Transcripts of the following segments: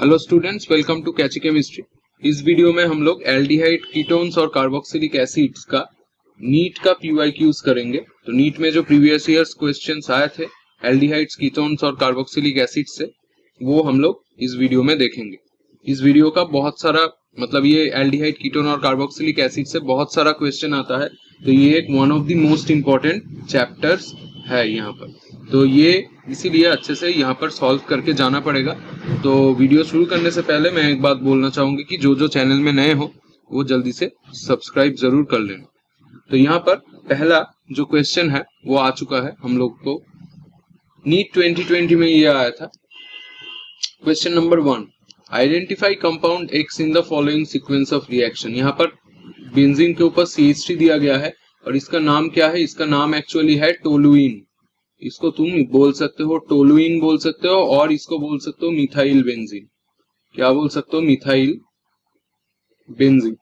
Hello students, welcome to catchy chemistry. इस video में हम लोग एल्डिहाइड कीटोन्स और कार्बोक्सिलिक एसिड्स का नीट का पीवाईक्यूज करेंगे। तो नीट में जो प्रीवियस ईयर्स क्वेश्चंस आए थे एल्डिहाइड्स, कीटोन्स और कार्बोक्सिलिक एसिड से, वो हम लोग इस वीडियो में देखेंगे। इस वीडियो का बहुत सारा ये एल्डिहाइड, कीटोन और कार्बोक्सिलिक एसिड से बहुत सारा क्वेश्चन आता है, तो ये एक one of the most important chapters है यहाँ पर। तो ये इसीलिए अच्छे से यहाँ पर सॉल्व करके जाना पड़ेगा। तो वीडियो शुरू करने से पहले मैं एक बात बोलना चाहूंगी कि जो जो चैनल में नए हो वो जल्दी से सब्सक्राइब जरूर कर लेना। तो यहाँ पर पहला जो क्वेश्चन है वो आ चुका है हम लोग को, नीट 2020 में ये आया था। Question number 1, identify compound X in the following sequence of reaction. यहाँ पर बेंजीन के ऊपर CH3 दिया गया है और इसका नाम क्या है? इसका नाम एक्चुअली है टोलुइन। इसको तुम बोल सकते हो टोलुइन बोल सकते हो, और इसको बोल सकते हो मिथाइल बेंजीन। क्या बोल सकते हो? Methyl benzene.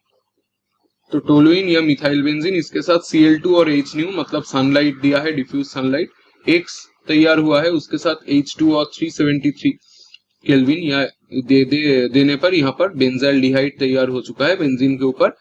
तो टोलुइन या मिथाइल बेंजीन, इसके साथ Cl2 और H मतलब सनलाइट दिया है, डिफ्यूज सनलाइट। X तैयार हुआ है, उसके साथ H2 और 373 केल्विन या देने पर यहाँ पर बेंजाइल्डिहाइड तैयार हो चुका है बेंजीन के ऊपर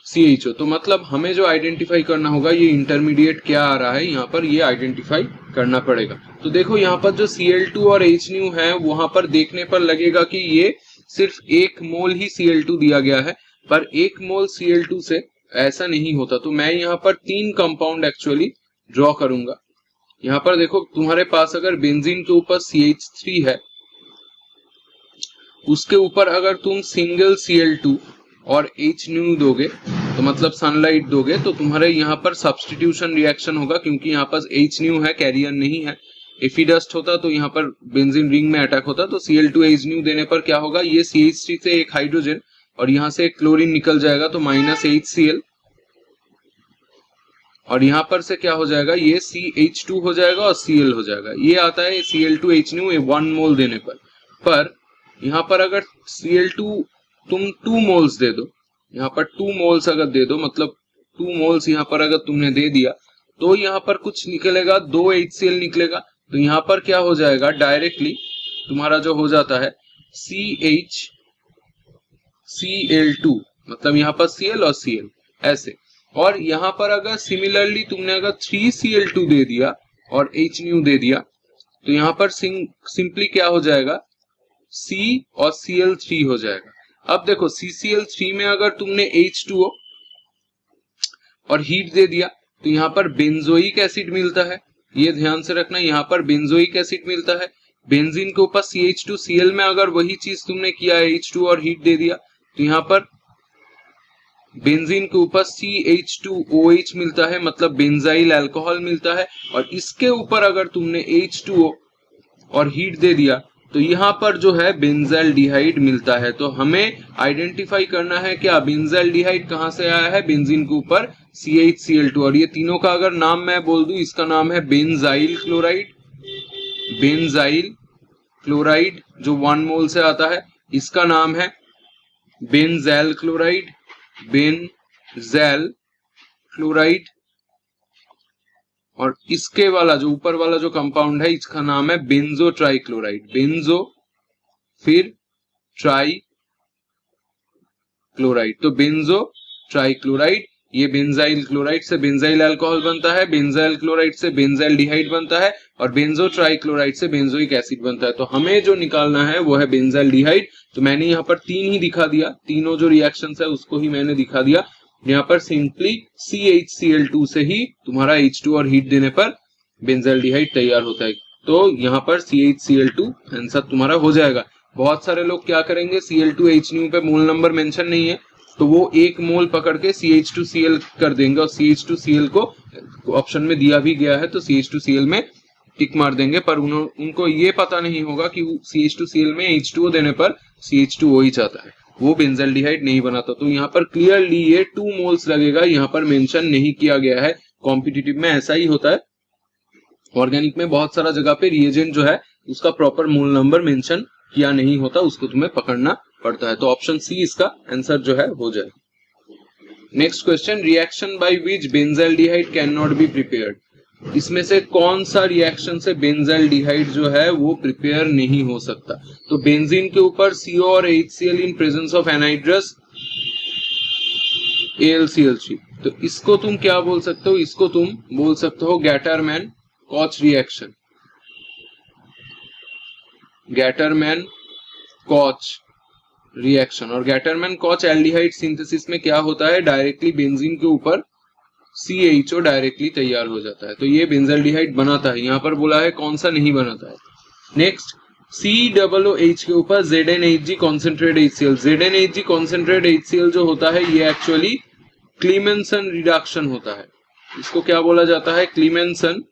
CHO। तो मतलब हमें जो आइडेंटिफाई करना होगा, ये इंटरमीडिएट क्या आ रहा है यहाँ पर, ये आइडेंटिफाई करना पड़ेगा। तो देखो यहाँ पर जो Cl2 और H है, वहां पर देखने पर लगेगा कि ये सिर्फ 1 मोल ही Cl2 दिया गया है, पर 1 मोल Cl2 से ऐसा नहीं होता। तो मैं यहाँ पर 3 कंपाउंड एक्चुअली ड्रॉ करूंगा। यहाँ पर देखो, तुम्हारे पास अगर बेंजीन के ऊपर CH3 है, उसके ऊपर अगर तुम सिंगल Cl2 और H दोगे, तो मतलब सनलाइट दोगे, तो तुम्हारे यहाँ पर सब्स्टिट्यूशन रिएक्शन होगा, क्योंकि यहाँ पर H है, कैरियर नहीं है। एफिडस्ट होता तो यहाँ पर बेंजीन रिंग में अटैक होता। तो Cl2 H देने पर क्या होगा? ये CH3 से एक हाइड्रोजन और यहाँ से एक क्लोरीन निकल जाएगा, तो -HCl, और यहाँ पर से क्या हो जाएगा? ये CH2 हो जाएगा और Cl हो जाएगा। ये आता है Cl2 H 1 मोल देने पर यहाँ पर अगर Cl2 तुम 2 मोल्स दे दो, यहाँ पर 2 मोल्स अगर दे दो, मतलब 2 मोल्स यहाँ पर अगर तुमने दे दिया, तो यहाँ पर कुछ निकलेगा, 2 HCl निकलेगा। तो यहाँ पर क्या हो जाएगा? डायरेक्टली तुम्हारा जो हो जाता है CHCl2, मतलब यहाँ पर Cl और Cl ऐसे। और यहाँ पर अगर सिमिलरली तुमने अगर 3Cl2 दे दिया और H दे दिया, तो यहाँ पर सिंपली क्या हो जाएगा? C और Cl3 हो जाएगा। अब देखो, CCl3 में अगर तुमने H2O और हीट दे दिया, तो यहाँ पर बेंजोइक एसिड मिलता है। ये ध्यान से रखना, यहाँ पर बेंजोइक एसिड मिलता है। बेंजीन के ऊपर CH2Cl में अगर वही चीज तुमने किया है, H2 और हीट दे दिया, तो यहाँ पर बेंजीन के ऊपर CH2OH मिलता है, मतलब बेंजाइल अल्कोहल मिलता है। और इसके ऊपर अगर तुमने H2O और हीट दे दिया, तो यहाँ पर जो है बेंजाइल्डिहाइड मिलता है। तो हमें आइडेंटिफाई करना है क्या बेंजाइल्डिहाइड कहाँ से आया है? बेंजीन के ऊपर CHCl2। और ये तीनों का अगर नाम मैं बोल दूं, इसका नाम है बेंजाइल क्लोराइड। बेंजाइल क्लोराइड जो 1 मोल से आता है, इसका नाम है बेंजैल क्लोराइड। बेंजैल क्लोराइड। और इसके वाला जो ऊपर वाला जो कंपाउंड है, इसका नाम है बेंजो ट्राइक्लोराइड। बेंजो फिर ट्राई क्लोराइड। तो बेंजो ट्राइक्लोराइड, ये बेंजाइल क्लोराइड से बेंजाइल अल्कोहल बनता है, बेंजाइल क्लोराइड से बेंजाइल्डिहाइड बनता है, और बेंजो ट्राइक्लोराइड से बेंजोइक एसिड बनता है। तो हमें जो निकालना है वो है बेंजाइल्डिहाइड। तो मैंने यहाँ पर 3 ही दिखा दिया, तीनों जो रिएक्शंस है उसको ही मैंने दिखा दिया। यहाँ पर सिंपली CHCl2 से ही तुम्हारा H2 और हीट देने पर बेंजाइल्डिहाइड तैयार होता है। तो यहाँ पर CHCl2 आंसर तुम्हारा हो जाएगा। बहुत सारे लोग क्या करेंगे, Cl2H पे मोल नंबर मेंशन नहीं है, तो वो 1 मोल पकड़ के CH2Cl कर देंगे, और CH2Cl को ऑप्शन में दिया भी गया है, तो CH2Cl में टिक मार देंगे। पर उनको ये पता नहीं होगा कि CH2Cl में H2O देने पर CH2OH आता है, वो बेंजाइल्डिहाइड नहीं बनाता। तो यहाँ पर क्लियरली ये 2 मोल्स लगेगा, यहाँ पर मेंशन नहीं किया गया है। कॉम्पिटिटिव में ऐसा ही होता है, ऑर्गेनिक में बहुत सारा जगह पे रिएजेंट जो है उसका प्रॉपर मोल नंबर मेंशन किया नहीं होता, उसको तुम्हें पकड़ना पड़ता है। तो ऑप्शन सी इसका आंसर जो है हो जाए। Next question, reaction by which benzaldehyde can not be prepared. इसमें से कौन सा रिएक्शन से बेंजाल्डिहाइड जो है वो प्रिपेयर नहीं हो सकता? तो बेंजीन के ऊपर CO और HCl in presence of anhydrous AlCl3। तो इसको तुम क्या बोल सकते हो? इसको तुम बोल सकते हो गैटरमैन कॉच रिएक्शन। गैटरमैन कॉच रिएक्शन। और गैटरमैन कॉच एल्डिहाइड सिंथेसिस में क्या होता है? डायरेक्टली बेंजीन के ऊपर CHO डायरेक्टली तैयार हो जाता है, तो ये बेंजाल्डिहाइड बनाता है। यहां पर बोला है कौन सा नहीं बनाता है। नेक्स्ट, COOH के ऊपर ZnHg concentrate HCl। ZnHg concentrate HCl जो होता है ये एक्चुअली क्लीमेंसन रिडक्शन होता है। इसको क्या बोला जाता है? क्लीमेंसन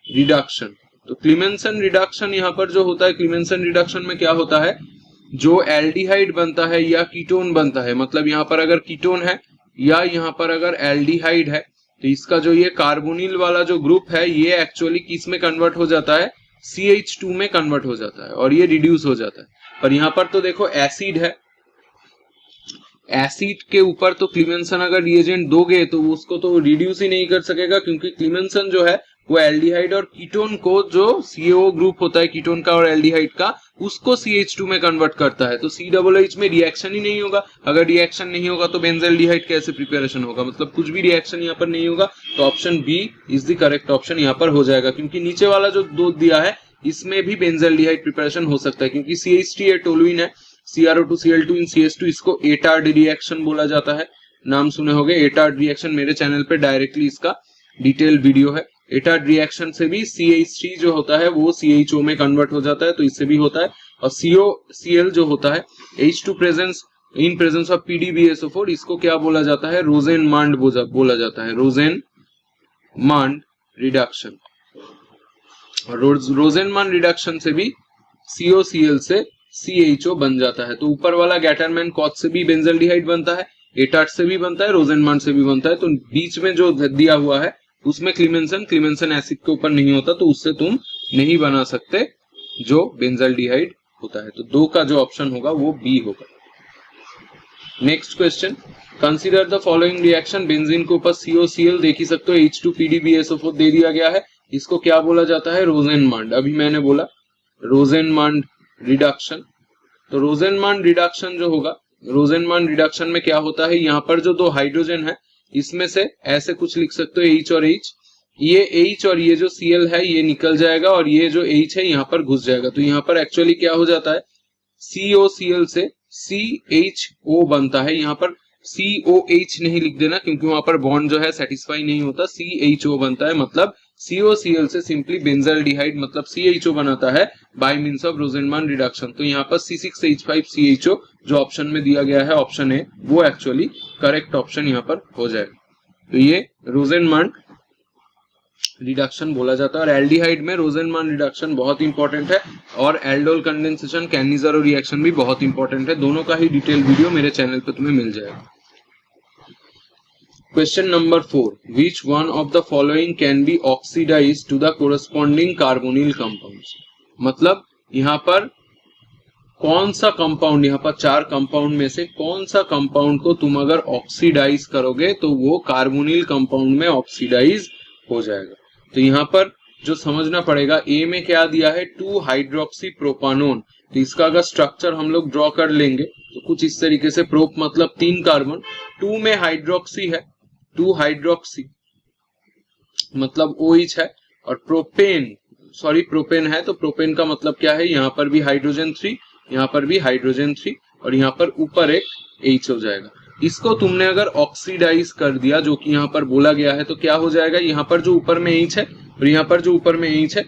रिडक्शन। तो क्लीमेंसन रिडक्शन यहाँ पर जो होता है, क्लीमेंसन रिडक्शन में क्या होता है? जो एल्डिहाइड बनता है या कीटोन बनता है, मतलब यहाँ पर अगर कीटोन है या यहाँ पर अगर एल्डिहाइड है, तो इसका जो ये कार्बोनिल वाला जो ग्रुप है ये एक्चुअली किस में कन्वर्ट हो जाता है? CH2 में कन्वर्ट हो जाता है और ये रिड्यूस हो जाता है। पर यहाँ पर तो देखो एसिड है, एसिड के ऊपर तो क्लीमेंसन अगर रिएजेंट दोगे तो उसको तो रिड्यूस ही नहीं कर सकेगा, क्योंकि क्लीमेंसन जो है वो एल्डिहाइड और कीटोन को, जो CO ग्रुप होता है कीटोन का और एल्डिहाइड का, उसको CH2 में कन्वर्ट करता है। तो COOH में रिएक्शन ही नहीं होगा। अगर रिएक्शन नहीं होगा तो बेंजाल्डिहाइड कैसे प्रिपरेशन होगा? मतलब कुछ भी रिएक्शन यहाँ पर नहीं होगा। तो option B is the correct option यहाँ पर हो जाएगा, क्योंकि नीचे वाला जो दो दिया है इसमें भी बेंजाल्डिहाइड प्रिपरेशन हो सकता है, क्योंकि CH3 टोलुइन है, CrO2Cl2 इन CH2, इसको एटार्ड रिएक्शन बोला जाता है। नाम सुने होंगे एटार्ड रिएक्शन, मेरे चैनल पे डायरेक्टली इसका डिटेल वीडियो है। एटार्ड रिएक्शन से भी CH3 जो होता है वो CHO में कन्वर्ट हो जाता है, तो इससे भी होता है। और COCl जो होता है H2 presence in presence of PDBSO4, इसको क्या बोला जाता है? रोजेनमांड बोला जाता है, रोजेनमांड रिडक्शन। रोजेनमांड रिडक्शन से भी COCl से CHO बन जाता है। तो ऊपर वाला गैटरमैन कॉच से भी बेंजाल्डिहाइड बनता है, एटार्ड से भी बनता है, रोजेनमांड से भी बनता है। तो बीच में जो दिया हुआ है उसमें क्लीमेंसन एसिड के ऊपर नहीं होता, तो उससे तुम नहीं बना सकते जो बेंजाल्डिहाइड होता है। तो 2 का जो ऑप्शन होगा वो बी होगा। Next question, consider the following reaction. Benzene के ऊपर COCl देख ही सकते हो, H2PDBSO4 दे दिया गया है, इसको क्या बोला जाता है? रोजेनमांड। अभी मैंने बोला रोजेनमांड रिडक्शन। तो रोजेनमांड रिडक्शन जो होगा, रोजेनमांड रिडक्शन में क्या होता है? यहाँ पर जो 2 हाइड्रोजन है इसमें से ऐसे कुछ लिख सकते हो H और H, ये H और ये जो Cl है ये निकल जाएगा और ये जो H है यहाँ पर घुस जाएगा। तो यहाँ पर एक्चुअली क्या हो जाता है? COCl से CHO बनता है। यहाँ पर COH नहीं लिख देना, क्योंकि वहां पर बॉन्ड जो है सेटिस्फाई नहीं होता, CHO बनता है। मतलब COCl से सिंपली बेंजाल्डिहाइड मतलब CHO बनाता है बाय मींस ऑफ रोजेनमांड रिडक्शन। तो यहाँ पर C6H5CHO जो ऑप्शन में दिया गया है, ऑप्शन ए, वो एक्चुअली करेक्ट ऑप्शन यहाँ पर हो जाएगा। तो ये रोजेनमांड रिडक्शन बोला जाता है। और एल्डिहाइड में रोजेनमांड रिडक्शन बहुत इंपॉर्टेंट है, और एल्डोल कंडेंसेशन कैनिज़ारो रिएक्शन भी बहुत इंपॉर्टेंट है। दोनों का ही डिटेल वीडियो मेरे चैनल पे तुम्हें मिल जाएगा। Question number 4. Which one of the following can be oxidized to the corresponding carbonyl compounds? मतलब यहाँ पर कौन सा कंपाउंड, यहाँ पर 4 कंपाउंड में से कौन सा कंपाउंड को तुम अगर ऑक्सीडाइज करोगे तो वो कार्बोनिल कंपाउंड में ऑक्सीडाइज हो जाएगा। तो यहाँ पर जो समझना पड़ेगा, ए में क्या दिया है? 2 हाइड्रोक्सी प्रोपानोन। तो इसका अगर स्ट्रक्चर हम लोग ड्रॉ कर लेंगे तो कुछ इस तरीके से, प्रोप मतलब 3 कार्बन, 2 में हाइड्रोक्सी है, 2 हाइड्रोक्सी मतलब OH है, और प्रोपेन है, तो प्रोपेन का मतलब क्या है? यहाँ पर भी हाइड्रोजन 3, यहाँ पर भी हाइड्रोजन 3, और यहाँ पर ऊपर एक H हो जाएगा। इसको तुमने अगर ऑक्सीडाइज कर दिया, जो कि यहाँ पर बोला गया है, तो क्या हो जाएगा? यहाँ पर जो ऊपर में H है और यहाँ पर जो ऊपर में H है,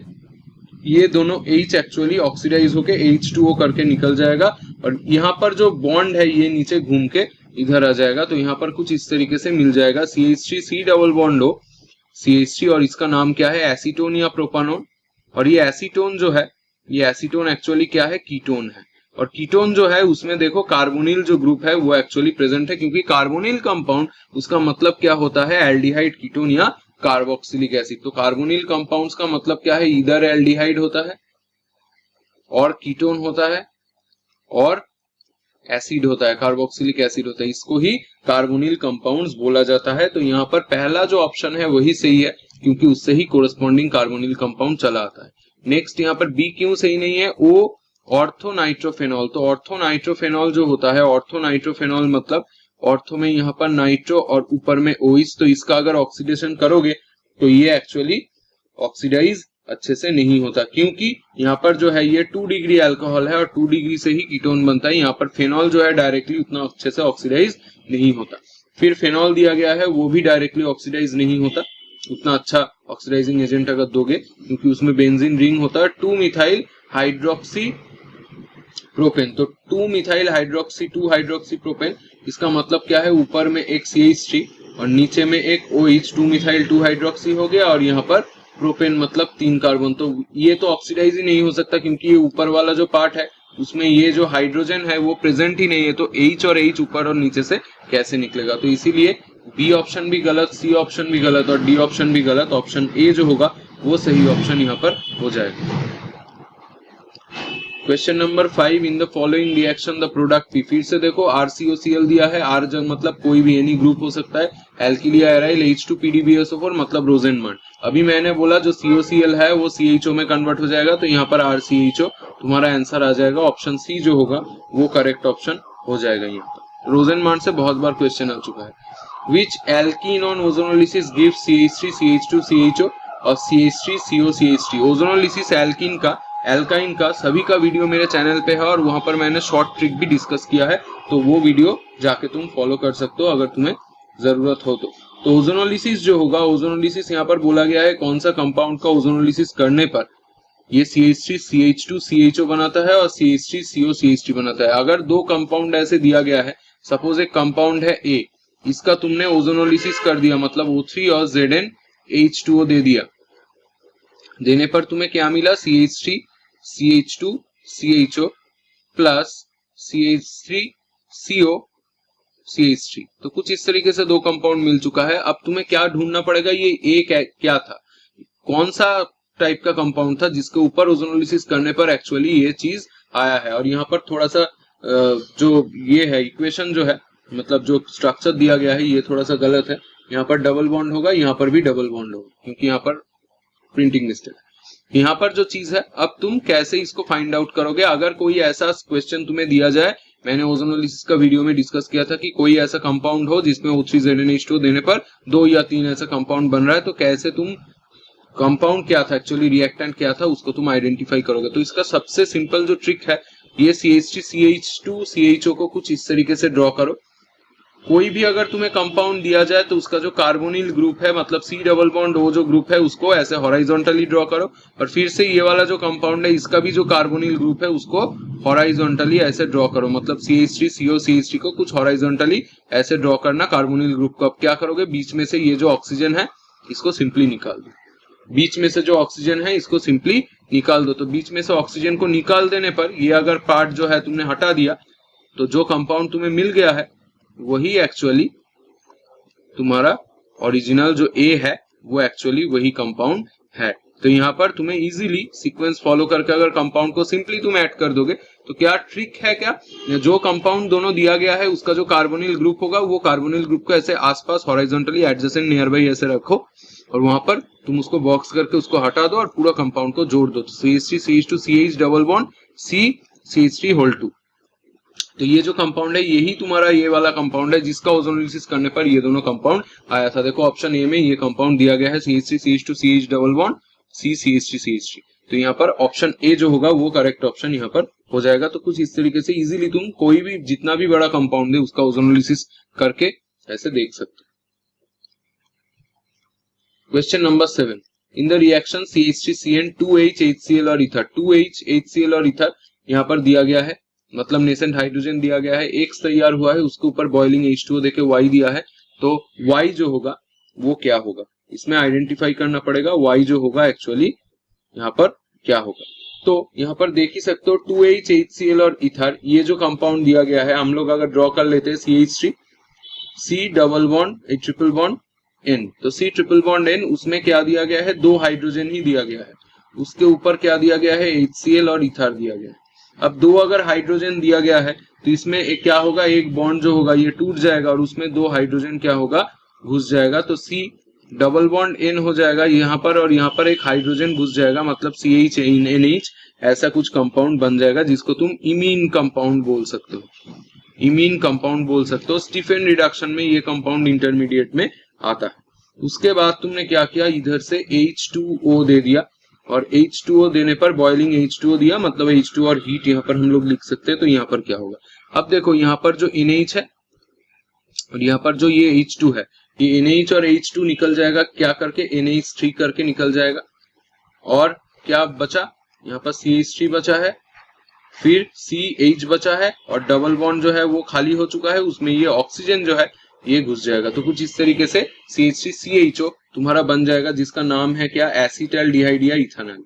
ये दोनों H एक्चुअली ऑक्सीडाइज होके H2O करके निकल जाएगा, और यहाँ पर जो बॉन्ड है ये नीचे घूम के इधर आ जाएगा। तो यहाँ पर कुछ इस तरीके से मिल जाएगा, CH3 C डबल बॉन्ड हो CH3, और इसका नाम क्या है? एसीटोन या प्रोपानोन। और ये एसीटोन जो है, ये एसीटोन एक्चुअली क्या है? कीटोन है। और कीटोन जो है उसमें देखो कार्बोनिल जो ग्रुप है वो एक्चुअली प्रेजेंट है, क्योंकि कार्बोनिल कंपाउंड उसका मतलब क्या होता है? एल्डिहाइड कीटोन या कार्बोक्सिलिक एसिड। तो कार्बोनिल कंपाउंड्स का मतलब क्या है? इधर एल्डिहाइड होता है और कीटोन होता है और एसिड होता है, कार्बोक्सिलिक एसिड होता है। इसको ही कार्बोनिल कंपाउंड्स बोला जाता है। तो यहाँ पर पहला जो ऑप्शन है वही सही है, क्योंकि उससे ही कोरस्पॉन्डिंग कार्बोनिल कंपाउंड चला आता है। नेक्स्ट यहाँ पर बी क्यों सही नहीं है, ओ ऑर्थोनाइट्रोफेनॉल। तो ऑर्थोनाइट्रोफेनॉल जो होता है, ऑर्थोनाइट्रोफेनॉल मतलब ऑर्थो में यहाँ पर नाइट्रो और ऊपर में ओइच, तो इसका अगर ऑक्सीडेशन करोगे तो ये एक्चुअली ऑक्सीडाइज अच्छे से नहीं होता, क्योंकि यहाँ पर जो है ये 2 डिग्री अल्कोहल है और 2 डिग्री से ही कीटोन बनता है। यहाँ पर फेनॉल जो है डायरेक्टली उतना अच्छे से ऑक्सीडाइज नहीं होता। फिर फेनॉल दिया गया है, वो भी डायरेक्टली ऑक्सीडाइज नहीं होता उतना अच्छा ऑक्सीडाइजिंग एजेंट अगर दोगे, क्योंकि उसमें बेंजीन रिंग होता है। 2 मिथाइल हाइड्रोक्सी प्रोपेन, तो 2 मिथाइल हाइड्रोक्सी 2 हाइड्रोक्सी प्रोपेन, इसका मतलब क्या है, ऊपर में एक CH3 और नीचे में एक OH, 2 मिथाइल 2 हाइड्रोक्सी हो गया, और यहाँ पर प्रोपेन मतलब 3 कार्बन। तो ये तो ऑक्सीडाइज ही नहीं हो सकता, क्योंकि ये ऊपर वाला जो पार्ट है उसमें ये जो हाइड्रोजन है वो प्रेजेंट ही नहीं है, तो H और H ऊपर और नीचे से कैसे निकलेगा। तो इसीलिए बी ऑप्शन भी गलत, सी ऑप्शन भी गलत और डी ऑप्शन भी गलत। ऑप्शन ए जो होगा वो सही ऑप्शन यहाँ पर हो जाएगा। Question number 5, in the following reaction the product P. फिर से देखो RCOCl दिया है, R जब मतलब कोई भी एनी ग्रुप हो सकता है, एल्किलिया एराइल, H2PDBSO4 मतलब रोजेनमंड। अभी मैंने बोला जो COCl है वो CHO में कन्वर्ट हो जाएगा, तो यहाँ पर RCHO तुम्हारा आंसर आ जाएगा। ऑप्शन सी जो होगा वो करेक्ट ऑप्शन हो जाएगा। यहाँ पर रोजेनमंड से बहुत बार क्वेश्चन आ चुका है। Which alkene on ozonolysis gives CH3 CH2 CHO और CH3 CO CH3। Ozonolysis alkyne का सभी का वीडियो मेरे चैनल पे है और वहां पर मैंने शॉर्ट ट्रिक भी डिस्कस किया है, तो वो वीडियो जाके तुम फॉलो कर सकते हो अगर तुम्हें जरूरत हो तो ओजोनोलिसिस जो होगा, ओजोनोलिसिस यहाँ पर बोला गया है कौन सा कंपाउंड का ओजोनोलिसिस करने पर ये CH3 CH2 CHO बनाता है और CH3 CO CH3 बनाता है। अगर दो कंपाउंड ऐसे दिया गया है, सपोज एक कंपाउंड है A, इसका तुमने ओजोनोलिसिस कर दिया, मतलब O3 और ZnH2O दे दिया, देने पर तुम्हें क्या मिला, CH3 CH2 CHO plus CH3 CO CH3। तो कुछ इस तरीके से दो कंपाउंड मिल चुका है। अब तुम्हें क्या ढूंढना पड़ेगा, ये A क्या था, कौन सा टाइप का कंपाउंड था जिसके ऊपर ओजोनोलिसिस करने पर एक्चुअली ये चीज आया है। और यहाँ पर थोड़ा सा जो ये है इक्वेशन जो है, मतलब जो स्ट्रक्चर दिया गया है ये थोड़ा सा गलत है। यहाँ पर डबल बॉन्ड होगा, यहाँ पर भी डबल बॉन्ड होगा, क्योंकि यहाँ पर प्रिंटिंग मिस्टेक है। यहाँ पर जो चीज है, अब तुम कैसे इसको फाइंड आउट करोगे। अगर कोई ऐसा क्वेश्चन तुम्हें दिया जाए, मैंने ओजोनोलिसिस का वीडियो में डिस्कस किया था कि कोई ऐसा कंपाउंड हो जिसमें O3ZnH2 देने पर 2 या 3 ऐसा कंपाउंड बन रहा है, तो कैसे तुम कंपाउंड क्या था एक्चुअली, रिएक्टेंट क्या था, उसको तुम आइडेंटिफाई करोगे। तो इसका सबसे सिंपल जो ट्रिक है, ये CH3 CH2 CHO को कुछ इस तरीके से ड्रॉ करो। कोई भी अगर तुम्हें कंपाउंड दिया जाए तो उसका जो कार्बोनिल ग्रुप है, मतलब C डबल बॉन्ड O जो ग्रुप है, उसको ऐसे हॉराइजॉन्टली ड्रॉ करो, और फिर से ये वाला जो कंपाउंड है इसका भी जो कार्बोनिल ग्रुप है उसको हॉराइजॉन्टली ऐसे ड्रॉ करो, मतलब CH3 CO CH3 को कुछ हॉराइजॉन्टली ऐसे ड्रॉ करना कार्बोनिल ग्रुप को। अब क्या करोगे, बीच में से ये जो ऑक्सीजन है इसको सिंपली निकाल दो, बीच में से जो ऑक्सीजन है इसको सिंपली निकाल दो। तो बीच में से ऑक्सीजन को निकाल देने पर ये अगर पार्ट जो है तुमने हटा दिया, तो जो कंपाउंड तुम्हें मिल गया है वही एक्चुअली तुम्हारा ओरिजिनल जो A है वो एक्चुअली वही कंपाउंड है। तो यहाँ पर तुम्हें इजीली सीक्वेंस फॉलो करके अगर कंपाउंड को सिंपली तुम ऐड कर दोगे, तो क्या ट्रिक है, क्या जो कंपाउंड दोनों दिया गया है उसका जो कार्बोनिल ग्रुप होगा, वो कार्बोनिल ग्रुप को ऐसे आसपास हॉरिजॉन्टली एडजेसेंट नियर बाई ऐसे रखो, और वहां पर तुम उसको बॉक्स करके उसको हटा दो और पूरा कंपाउंड को जोड़ दो। तो CH3 CH2 CH double bond C CH3 whole 2। तो ये जो कंपाउंड है यही तुम्हारा ये वाला कंपाउंड है जिसका ओजोनोलिसिस करने पर ये दोनों कंपाउंड आया था। देखो ऑप्शन ए में ये कंपाउंड दिया गया है CH3 CH2 CH double bond C CH3 CH3। तो यहाँ पर ऑप्शन ए जो होगा वो करेक्ट ऑप्शन यहाँ पर हो जाएगा। तो कुछ इस तरीके से इजीली तुम कोई भी जितना भी बड़ा कंपाउंड है उसका ओजोनोलिसिस करके ऐसे देख सकते हो। Question number 7, in the reaction CH3CN 2H HCl और ईथर, 2H HCl और ईथर यहाँ पर दिया गया है, मतलब नेसेंट हाइड्रोजन दिया गया है, X तैयार हुआ है, उसके ऊपर बॉइलिंग H2O देके Y दिया है। तो Y जो होगा वो क्या होगा, इसमें आइडेंटिफाई करना पड़ेगा Y जो होगा एक्चुअली यहाँ पर क्या होगा। तो यहाँ पर देख ही सकते हो 2H HCl और ईथर, ये जो कंपाउंड दिया गया है, हम लोग अगर ड्रॉ कर लेते हैं CH3 C double bond H triple bond N, तो C ट्रिपल बॉन्ड N, उसमें क्या दिया गया है, 2 हाइड्रोजन ही दिया गया है, उसके ऊपर क्या दिया गया है, HCl और ईथर दिया गया है। अब 2 अगर हाइड्रोजन दिया गया है तो इसमें एक क्या होगा, एक बॉन्ड जो होगा ये टूट जाएगा और उसमें 2 हाइड्रोजन क्या होगा, घुस जाएगा। तो C डबल बॉन्ड N हो जाएगा यहाँ पर और यहाँ पर एक हाइड्रोजन घुस जाएगा, मतलब CH NH ऐसा कुछ कंपाउंड बन जाएगा जिसको तुम इमीन कंपाउंड बोल सकते हो, इमीन कंपाउंड बोल सकते हो। स्टीफन रिडक्शन में ये कंपाउंड इंटरमीडिएट में आता है। उसके बाद तुमने क्या किया, इधर से H2O दे दिया और H2O देने पर बॉइलिंग H2O दिया, मतलब H2 और हीट यहाँ पर हम लोग लिख सकते हैं। तो यहाँ पर क्या होगा, अब देखो यहाँ पर जो NH है और यहाँ पर जो ये H2 है, ये NH और H2 निकल जाएगा क्या करके, NH3 करके निकल जाएगा। और क्या बचा, यहाँ पर CH3 बचा है, फिर CH बचा है और डबल बॉन्ड जो है वो खाली हो चुका है, उसमें ये ऑक्सीजन जो है ये घुस जाएगा। तो कुछ इस तरीके से CH3CHO तुम्हारा बन जाएगा, जिसका नाम है क्या, एसीटल्डिहाइड या इथानॉल,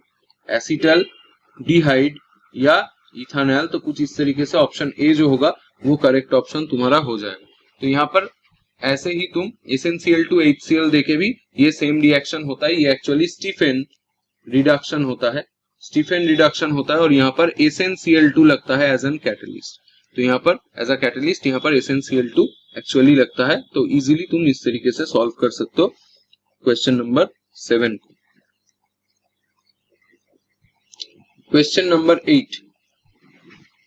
एसीटल्डिहाइड या इथानॉल। तो कुछ इस तरीके से ऑप्शन ए जो होगा वो करेक्ट ऑप्शन तुम्हारा हो जाएगा। तो यहाँ पर ऐसे ही तुम SnCl to HCl देके भी ये सेम रिएक्शन होता है, ये एक्चुअली स्टीफन रिडक्शन होता है, स्टीफन रिडक्शन होता है और यहाँ पर SnCl2 लगता है एज एन कैटलिस्ट। तो यहाँ पर एज अ कैटलिस्ट यहाँ पर SnCl2 एक्चुअली लगता है। तो इजीली तुम इस तरीके से सॉल्व कर सकते हो क्वेश्चन नंबर 7 को। क्वेश्चन नंबर 8,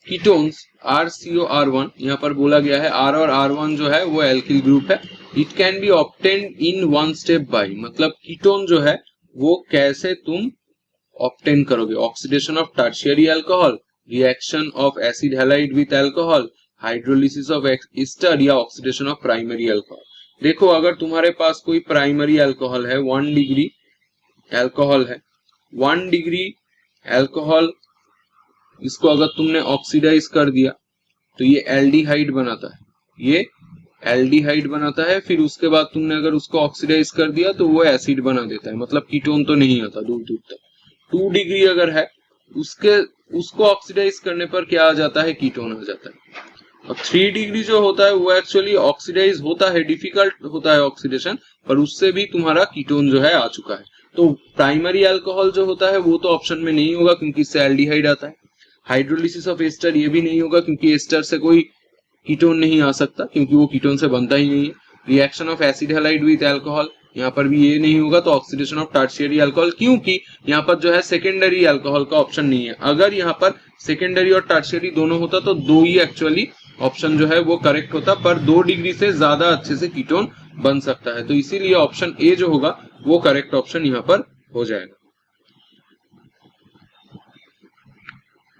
कीटोन्स RCOR1, यहाँ पर बोला गया है R और R1 जो है वो एल्किल ग्रुप है। It can be obtained in one step by, मतलब कीटोन जो है वो कैसे तुम ऑब्टेन करोगे, oxidation of tertiary alcohol, reaction of acid halide with alcohol, hydrolysis of ester या ऑक्सीडेशन ऑफ प्राइमरी अल्कोहल। देखो अगर तुम्हारे पास कोई प्राइमरी अल्कोहल है, 1 डिग्री अल्कोहल है, 1 डिग्री अल्कोहल, इसको अगर तुमने ऑक्सीडाइज कर दिया तो ये एल्डिहाइड बनाता है, ये एल्डिहाइड बनाता है। फिर उसके बाद तुमने अगर उसको ऑक्सीडाइज कर दिया तो वो एसिड बना देता है, मतलब कीटोन तो नहीं आता दूर दूर तक। 2 डिग्री अगर है उसको ऑक्सीडाइज करने पर क्या आ जाता है, कीटोन आ जाता है। और 3 डिग्री जो होता है वो एक्चुअली ऑक्सीडाइज होता है, डिफिकल्ट होता है ऑक्सीडेशन, पर उससे भी तुम्हारा कीटोन जो है आ चुका है। तो प्राइमरी अल्कोहल जो होता है वो तो ऑप्शन में नहीं होगा क्योंकि इससे एल्डिहाइड आता है। हाइड्रोलिसिस ऑफ एस्टर ये भी नहीं होगा क्योंकि एस्टर से कोई कीटोन नहीं आ सकता, क्योंकि वो कीटोन से बनता ही नहीं है। Reaction of acid halide with alcohol, यहाँ पर भी ये नहीं होगा। तो ऑक्सीडेशन ऑफ टर्शियरी अल्कोहल, क्योंकि यहाँ पर जो है सेकेंडरी अल्कोहल का ऑप्शन नहीं है। अगर यहाँ पर सेकेंडरी और टर्शियरी दोनों होता तो 2 ही एक्चुअली ऑप्शन जो है वो करेक्ट होता, पर 2 डिग्री से ज्यादा अच्छे से कीटोन बन सकता है। तो इसीलिए ऑप्शन ए जो होगा वो करेक्ट ऑप्शन यहाँ पर हो जाएगा।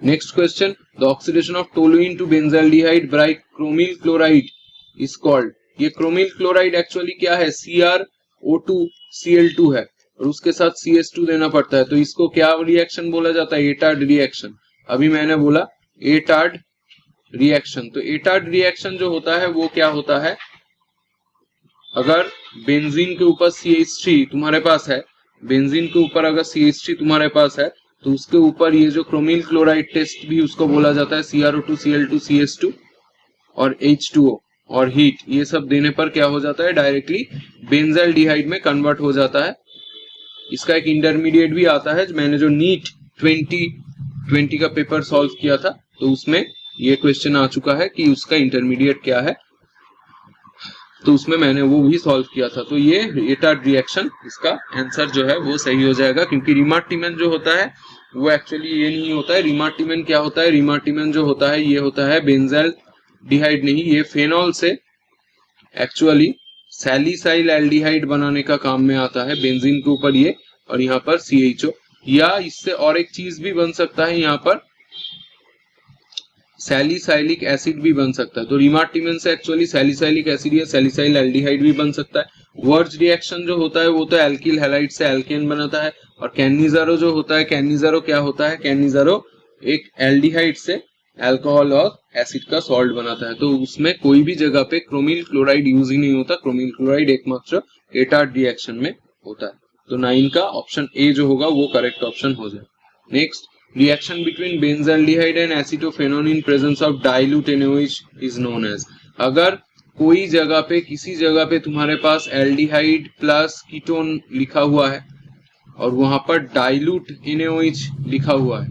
Next question, the oxidation of toluene to benzaldehyde by chromyl chloride is called. ये क्रोमिल क्लोराइड एक्चुअली क्या है, CrO2Cl2 है और उसके साथ CS2 देना पड़ता है। तो इसको क्या रिएक्शन बोला जाता है, एटार्ड रिएक्शन। अभी मैंने बोला एटार्ड रिएक्शन। तो एटार्ड रिएक्शन जो होता है वो क्या होता है, अगर बेंजीन के ऊपर CH3 तुम्हारे पास है, बेंजीन के ऊपर अगर CH3 तुम्हारे पास है तो उसके ऊपर ये जो क्रोमिल क्लोराइड टेस्ट भी उसको बोला जाता है, CrO2Cl2CS2 और H2O और हीट, ये सब देने पर क्या हो जाता है, डायरेक्टली बेंजाल्डिहाइड में कन्वर्ट हो जाता है। इसका एक इंटरमीडिएट भी आता है, मैंने जो नीट 2020 का पेपर सॉल्व किया था तो उसमें ये क्वेश्चन आ चुका है कि उसका इंटरमीडिएट क्या है, तो उसमें मैंने वो भी सॉल्व किया था। तो ये एटार्ड रिएक्शन, इसका आंसर जो है वो सही हो जाएगा, क्योंकि रिमार्टिमन जो होता है वो एक्चुअली ये नहीं होता है। रिमार्टिमन क्या होता है, रिमार्टिमन जो होता है ये होता है बेंजाल्डिहाइड नहीं, ये फेनॉल से एक्चुअली सैलिसाइल एल्डिहाइड बनाने का काम में आता है, बेंजीन के ऊपर ये और यहाँ पर CHO, या इससे और एक चीज भी बन सकता है, यहाँ पर सैलिसाइलिक एसिड भी बन सकता है। तो रिमार्टिमन से एक्चुअली सैलिसाइलिक एसिड या सैलिसाइल एल्डिहाइड भी बन सकता है। वर्ज रिएक्शन जो होता है वो तो एल्किल हैलाइड से एल्केन बनाता है, और कैनिजारो जो होता है, कैनिजारो क्या होता है, कैनिजारो एक एल्डिहाइड से अल्कोहल और एसिड का सॉल्ट बनाता है। तो उसमें कोई भी जगह पे क्रोमिल क्लोराइड यूज ही नहीं होता, क्रोमिल क्लोराइड एकमात्र एटार्ड रिएक्शन में होता है। तो 9 का ऑप्शन ए जो होगा वो करेक्ट ऑप्शन हो जाए। Next, reaction between benzaldehyde and acetophenone in presence of dilute NaOH is known as। अगर कोई जगह पे, किसी जगह पे तुम्हारे पास एल्डिहाइड प्लस कीटोन लिखा हुआ है और वहां पर डाइल्यूट NaOH लिखा हुआ है,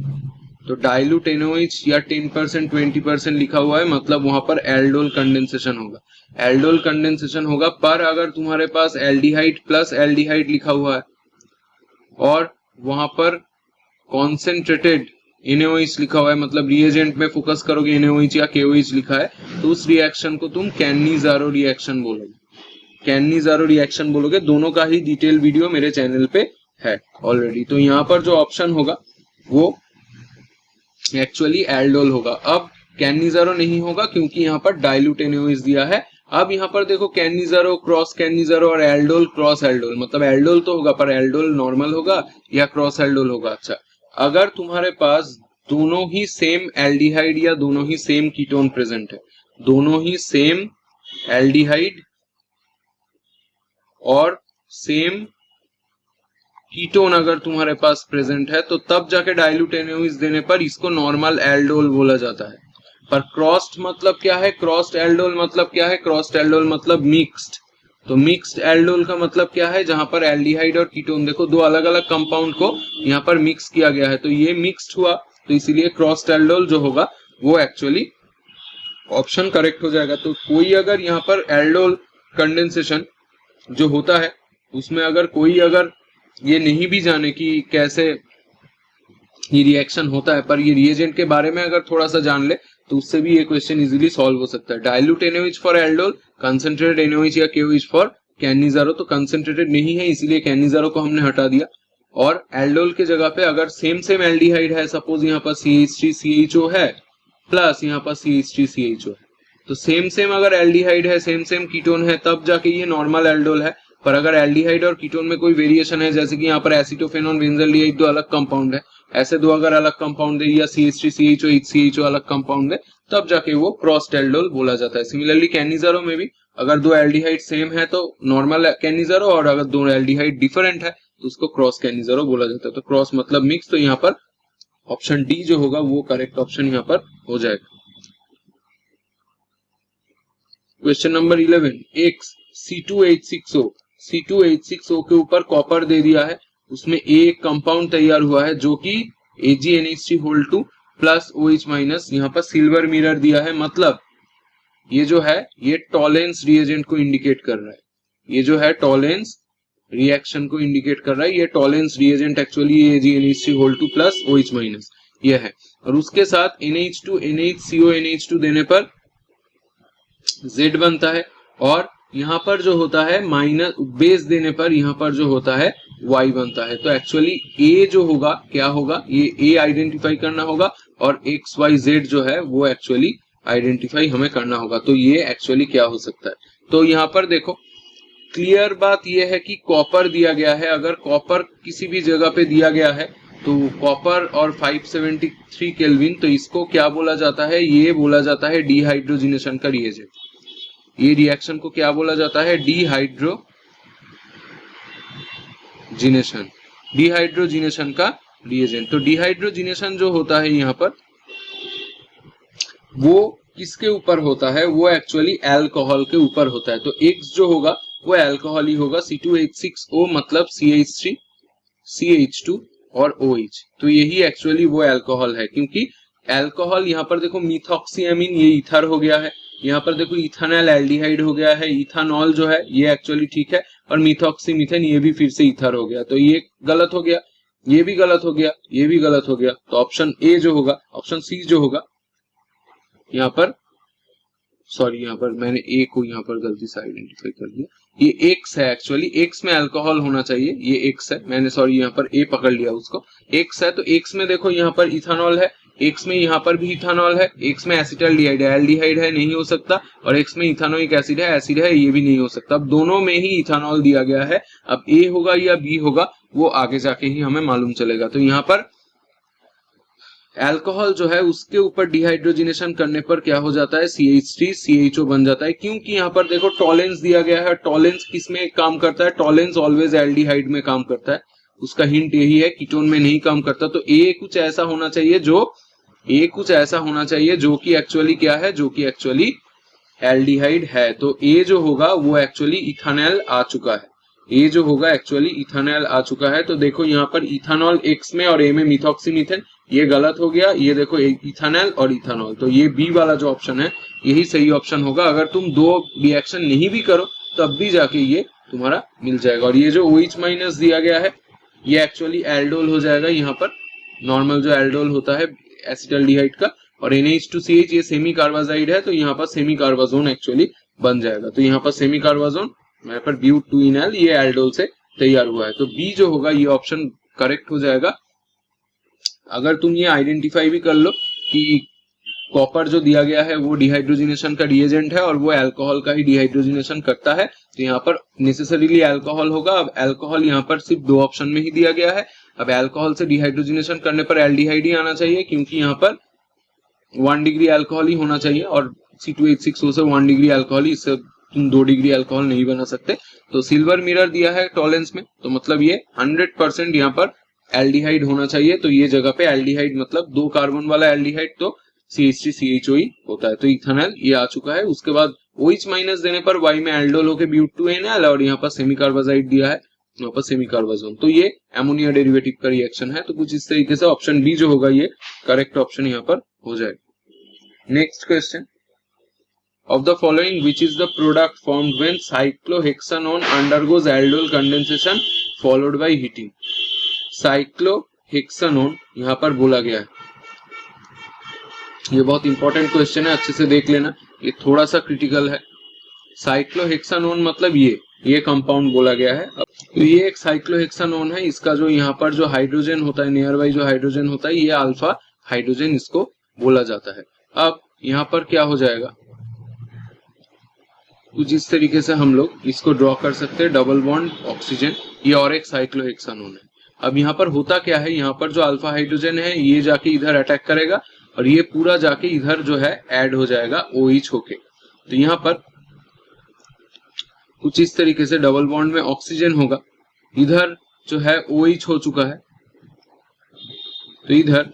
तो डाइल्यूट NaOH या 10% 20% लिखा हुआ है, मतलब वहां पर एल्डोल कंडेंसेशन होगा, एल्डोल कंडेंसेशन होगा। पर अगर तुम्हारे पास एल्डिहाइड प्लस एल्डिहाइड लिखा हुआ है और वहां पर कॉन्सेंट्रेटेड NaOH लिखा हुआ है, मतलब रिएजेंट में फोकस करोगे NaOH या KOH लिखा है, तो उस रिएक्शन को तुम कैन्निज़ारो रिएक्शन बोलोगे, कैन्निज़ारो रिएक्शन बोलोगे। दोनों का ही डिटेल वीडियो मेरे चैनल पे है ऑलरेडी। तो यहाँ पर जो ऑप्शन होगा वो एक्चुअली एल्डोल होगा। अब कैन्निज़ारो नहीं होगा क्योंकि यहाँ पर डाइल्यूट NaOH दिया है। अब यहाँ पर देखो कैन्निज़ारो क्रॉस कैन्निज़ारो और एल्डोल क्रॉस एल्डोल, मतलब एल्डोल तो होगा पर एल्डोल नॉर्मल होगा या क्रॉस एल्डोल होगा। अच्छा, अगर तुम्हारे पास दोनों ही सेम एल्डिहाइड या दोनों ही सेम कीटोन प्रेजेंट है, दोनों ही सेम एल्डिहाइड और सेम कीटोन अगर तुम्हारे पास प्रेजेंट है, तो तब जाके डाइल्यूट NaOH देने पर इसको नॉर्मल एल्डोल बोला जाता है। पर क्रॉस्ड मतलब क्या है, क्रॉस्ड एल्डोल मतलब क्या है, क्रॉस्ड एल्डोल मतलब मिक्स्ड। तो मिक्स्ड एल्डोल का मतलब क्या है, जहां पर एल्डिहाइड और कीटोन देखो दो अलग अलग कंपाउंड को यहाँ पर मिक्स किया गया है, तो ये मिक्स्ड हुआ, तो इसीलिए क्रॉस्ड एल्डोल जो होगा वो एक्चुअली ऑप्शन करेक्ट हो जाएगा। तो कोई अगर यहाँ पर एल्डोल कंडेंसेशन जो होता है उसमें अगर कोई अगर ये नहीं भी जाने कि कैसे ये रिएक्शन होता है, पर ये रिएजेंट के बारे में अगर थोड़ा सा जान ले तो उससे भी ये क्वेश्चन इजीली सॉल्व हो सकता है। Dilute NaOH for aldol, concentrated NaOH या KOH फॉर कैन्निज़ारो। तो कंसंट्रेटेड नहीं है इसीलिए कैन्निज़ारो को हमने हटा दिया, और एल्डोल के जगह पे अगर सेम सेम एल्डिहाइड है, सपोज यहाँ पर CH3CHO है प्लस यहाँ पर CH3CHO है, तो सेम सेम अगर एल्डिहाइड है, सेम सेम कीटोन है, तब जाके ये नॉर्मल एल्डोल है। पर अगर एल्डिहाइड और कीटोन में कोई वेरिएशन है, जैसे कि यहाँ पर एसीटोफेनॉन बेंजल्डिहाइड दो अलग कंपाउंड है, ऐसे दो अगर अलग कंपाउंड है, या CH3CHO HCHO अलग कंपाउंड है, तब जाके वो क्रॉस्ड एल्डोल बोला जाता है। सिमिलरली कैन्निज़ारो में भी अगर दो एल्डिहाइड सेम है तो नॉर्मल कैन्निज़ारो, और अगर दो एल्डिहाइड डिफरेंट है तो उसको क्रॉस कैन्निज़ारो बोला जाता है। तो क्रॉस मतलब मिक्स, तो यहाँ पर ऑप्शन डी जो होगा वो करेक्ट ऑप्शन यहाँ पर हो जाएगा। क्वेश्चन नंबर 11, एक C2H6O, C2H6O के ऊपर कॉपर दे दिया है, उसमें एक कंपाउंड तैयार हुआ है जो कि AgNH3 प्लस OH माइनस, यहाँ पर सिल्वर मिरर दिया है, मतलब ये जो है ये टॉलेंस रिएजेंट को इंडिकेट कर रहा है, ये जो है टॉलेंस रिएक्शन को इंडिकेट कर रहा है। ये Tollens reagent actually AgNH3 plus OH minus ये है, और उसके साथ NH2 NHCO NH2 देने पर Z बनता है, और यहाँ पर जो होता है माइनस बेस देने पर यहाँ पर जो होता है Y बनता है। तो एक्चुअली A जो होगा क्या होगा, ये A आइडेंटिफाई करना होगा, और XYZ जो है वो एक्चुअली आइडेंटिफाई हमें करना होगा। तो ये एक्चुअली क्या हो सकता है, तो यहाँ पर देखो क्लियर बात यह है कि कॉपर दिया गया है। अगर कॉपर किसी भी जगह पे दिया गया है तो कॉपर और 573 केल्विन, तो इसको क्या बोला जाता है, ये बोला जाता है डिहाइड्रोजिनेशन का रिएजेंट। ये रिएक्शन को क्या बोला जाता है, डिहाइड्रोजिनेशन, डिहाइड्रोजिनेशन का रिएजेंट। तो डिहाइड्रोजिनेशन जो होता है यहाँ पर वो किसके ऊपर होता है, वो एक्चुअली अल्कोहल के ऊपर होता है। तो X जो होगा वो अल्कोहल ही होगा, C2H6O मतलब CH3 CH2 और OH, तो यही एक्चुअली वो अल्कोहल है। क्योंकि अल्कोहल यहाँ पर देखो मिथॉक्सिएमिन ये ईथर हो गया है, यहाँ पर देखो इथानल एल्डिहाइड हो गया है, इथानॉल जो है ये एक्चुअली ठीक है, और मिथॉक्सीमीथेन ये भी फिर से ईथर हो गया, तो ये गलत हो गया, ये भी गलत हो गया, ये भी गलत हो गया। तो ऑप्शन ए जो होगा, ऑप्शन सी जो होगा यहाँ पर, सॉरी यहाँ पर मैंने ए को यहाँ पर गलती से आइडेंटिफाई कर दिया, ये एक्स है एक्चुअली, एक्स में अल्कोहल होना चाहिए, ये एक्स है, मैंने सॉरी यहाँ पर ए पकड़ लिया उसको, एक्स है। तो एक्स में देखो यहाँ पर इथानॉल है, एक्स में यहाँ पर भी इथानॉल है, एक्स में एसिटाल्डिहाइड है, एल्डिहाइड है नहीं हो सकता, और एक्स में इथानोइक एसिड है, ये भी नहीं हो सकता। अब दोनों में ही इथानॉल दिया गया है, अब ए होगा या बी होगा वो आगे जाके ही हमें मालूम चलेगा। तो यहाँ पर अल्कोहल जो है उसके ऊपर डिहाइड्रोजिनेशन करने पर क्या हो जाता है, CH3 CHO बन जाता है। क्योंकि यहाँ पर देखो टॉलेंस दिया गया है, टॉलेंस किस में काम करता है, टॉलेंस ऑलवेज एल्डिहाइड में काम करता है, उसका हिंट यही है, कीटोन में नहीं काम करता। तो ए कुछ ऐसा होना चाहिए जो कि एक्चुअली क्या है, जो कि एक्चुअली एल्डिहाइड है। तो ए जो होगा वो एक्चुअली इथानॉल आ चुका है, ए जो होगा एक्चुअली इथानॉल आ चुका है। तो देखो यहाँ पर इथानॉल एक्स में और ए में मिथॉक्सीमीथेन, ये गलत हो गया, ये देखो इथानल और इथानॉल, तो ये बी वाला जो ऑप्शन है यही सही ऑप्शन होगा। अगर तुम दो रिएक्शन नहीं भी करो तब भी जाके ये तुम्हारा मिल जाएगा। और ये जो OH माइनस दिया गया है ये एक्चुअली एल्डोल हो जाएगा यहाँ पर, नॉर्मल जो एल्डोल होता है एसिटल्डिहाइड का, और NH2CH ये सेमी कार्बाजाइड है तो यहाँ पर सेमी कार्बाजोन एक्चुअली बन जाएगा। तो यहाँ पर सेमी कार्बाजोन, यहाँ पर ब्यूट-2-इनल, ये एल्डोल से तैयार हुआ है। तो बी जो होगा ये ऑप्शन करेक्ट हो जाएगा। अगर तुम ये आइडेंटिफाई भी कर लो कि कॉपर जो दिया गया है वो डिहाइड्रोजिनेशन का रिएजेंट है और वो अल्कोहल का ही डिहाइड्रोजिनेशन करता है, तो यहाँ पर नेसेसरीली अल्कोहल होगा। अब अल्कोहल यहाँ पर सिर्फ दो ऑप्शन में ही दिया गया है। अब अल्कोहल से डिहाइड्रोजिनेशन करने पर एल्डिहाइड ही आना चाहिए, क्योंकि यहाँ पर 1 डिग्री अल्कोहल ही होना चाहिए और C2H6O से 1 डिग्री अल्कोहल ही, इससे तुम 2 डिग्री अल्कोहल नहीं बना सकते। तो सिल्वर मिरर दिया है टॉलेंस में, तो मतलब ये 100% यहाँ पर एल्डिहाइड होना चाहिए। तो ये जगह पे एल्डिहाइड मतलब 2 कार्बन वाला एल्डिहाइड तो CH3CHO ही होता है। तो इथेनॉल ये आ चुका है। उसके बाद OH माइनस देने पर Y में एल्डोल होके ब्यूट-2-एनल, और यहाँ पर सेमी कार्बाजाइड दिया है, यहाँ पर सेमी कार्बाजोन, तो ये एमोनिया डेरिवेटिव का रिएक्शन है। तो कुछ इस तरीके से ऑप्शन बी जो होगा ये करेक्ट ऑप्शन यहाँ पर हो जाएगा। Next question, of the following which is the product formed when cyclohexanone undergoes aldol condensation followed by heating? Cyclohexanone यहाँ पर बोला गया है, ये बहुत इंपॉर्टेंट क्वेश्चन है, अच्छे से देख लेना, ये थोड़ा सा क्रिटिकल है। साइक्लोहेक्सानोन मतलब ये कंपाउंड बोला गया है। तो ये एक साइक्लोहेक्सानोन है, इसका जो यहाँ पर जो हाइड्रोजन होता है, नियर बाई जो हाइड्रोजन होता है, ये अल्फा हाइड्रोजन इसको बोला जाता है। अब यहाँ पर क्या हो जाएगा, कुछ इस तरीके से हम लोग इसको ड्रॉ कर सकते हैं, डबल बॉन्ड ऑक्सीजन, ये और एक साइक्लोहेक्सानोन है। अब यहाँ पर होता क्या है, यहाँ पर जो अल्फा हाइड्रोजन है ये जाके इधर अटैक करेगा और ये पूरा जाके इधर जो है ऐड हो जाएगा OH होके। तो यहाँ पर कुछ इस तरीके से डबल बॉन्ड में ऑक्सीजन होगा, इधर जो है OH हो चुका है, तो इधर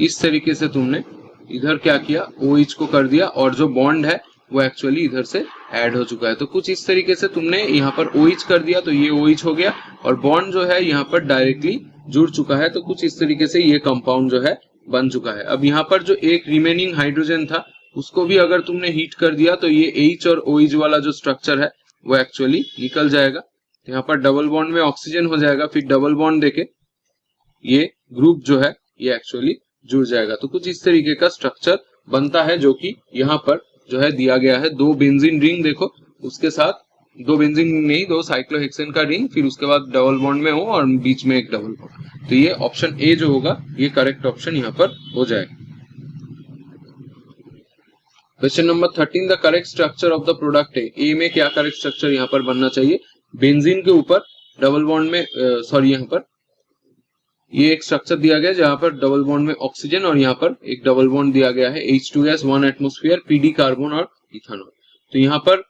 इस तरीके से तुमने इधर क्या किया, OH को कर दिया और जो बॉन्ड है वो एक्चुअली इधर से ऐड हो चुका है। तो कुछ इस तरीके से तुमने यहाँ पर OH कर दिया, तो ये OH हो गया और बॉन्ड जो है यहाँ पर डायरेक्टली जुड़ चुका है। तो कुछ इस तरीके से ये कंपाउंड जो है बन चुका है। अब यहाँ पर जो एक रिमेनिंग हाइड्रोजन था उसको भी अगर तुमने हीट कर दिया तो ये H और OH वाला जो स्ट्रक्चर है वो एक्चुअली निकल जाएगा। तो यहाँ पर डबल बॉन्ड में ऑक्सीजन हो जाएगा, फिर डबल बॉन्ड देके ये ग्रुप जो है ये एक्चुअली जुड़ जाएगा। तो कुछ इस तरीके का स्ट्रक्चर बनता है, जो कि यहाँ पर जो है दिया गया है। 2 बेंजीन रिंग देखो, उसके साथ 2 बेंजीन नहीं, 2 साइक्लोहेक्सेन का रिंग, फिर उसके बाद डबल बॉन्ड में हो और बीच में एक डबल बॉन्ड। तो ये ऑप्शन ए जो होगा ये करेक्ट ऑप्शन यहाँ पर हो जाएगा। Question number 13, the correct structure of the product ए में क्या करेक्ट स्ट्रक्चर यहाँ पर बनना चाहिए, बेंजीन के ऊपर डबल बॉन्ड में यहाँ पर ये एक स्ट्रक्चर दिया गया जहां पर डबल बॉन्ड में ऑक्सीजन और यहाँ पर एक डबल बॉन्ड दिया गया है H2 gas 1 atmosphere PD carbon और इथेनॉल। तो यहाँ पर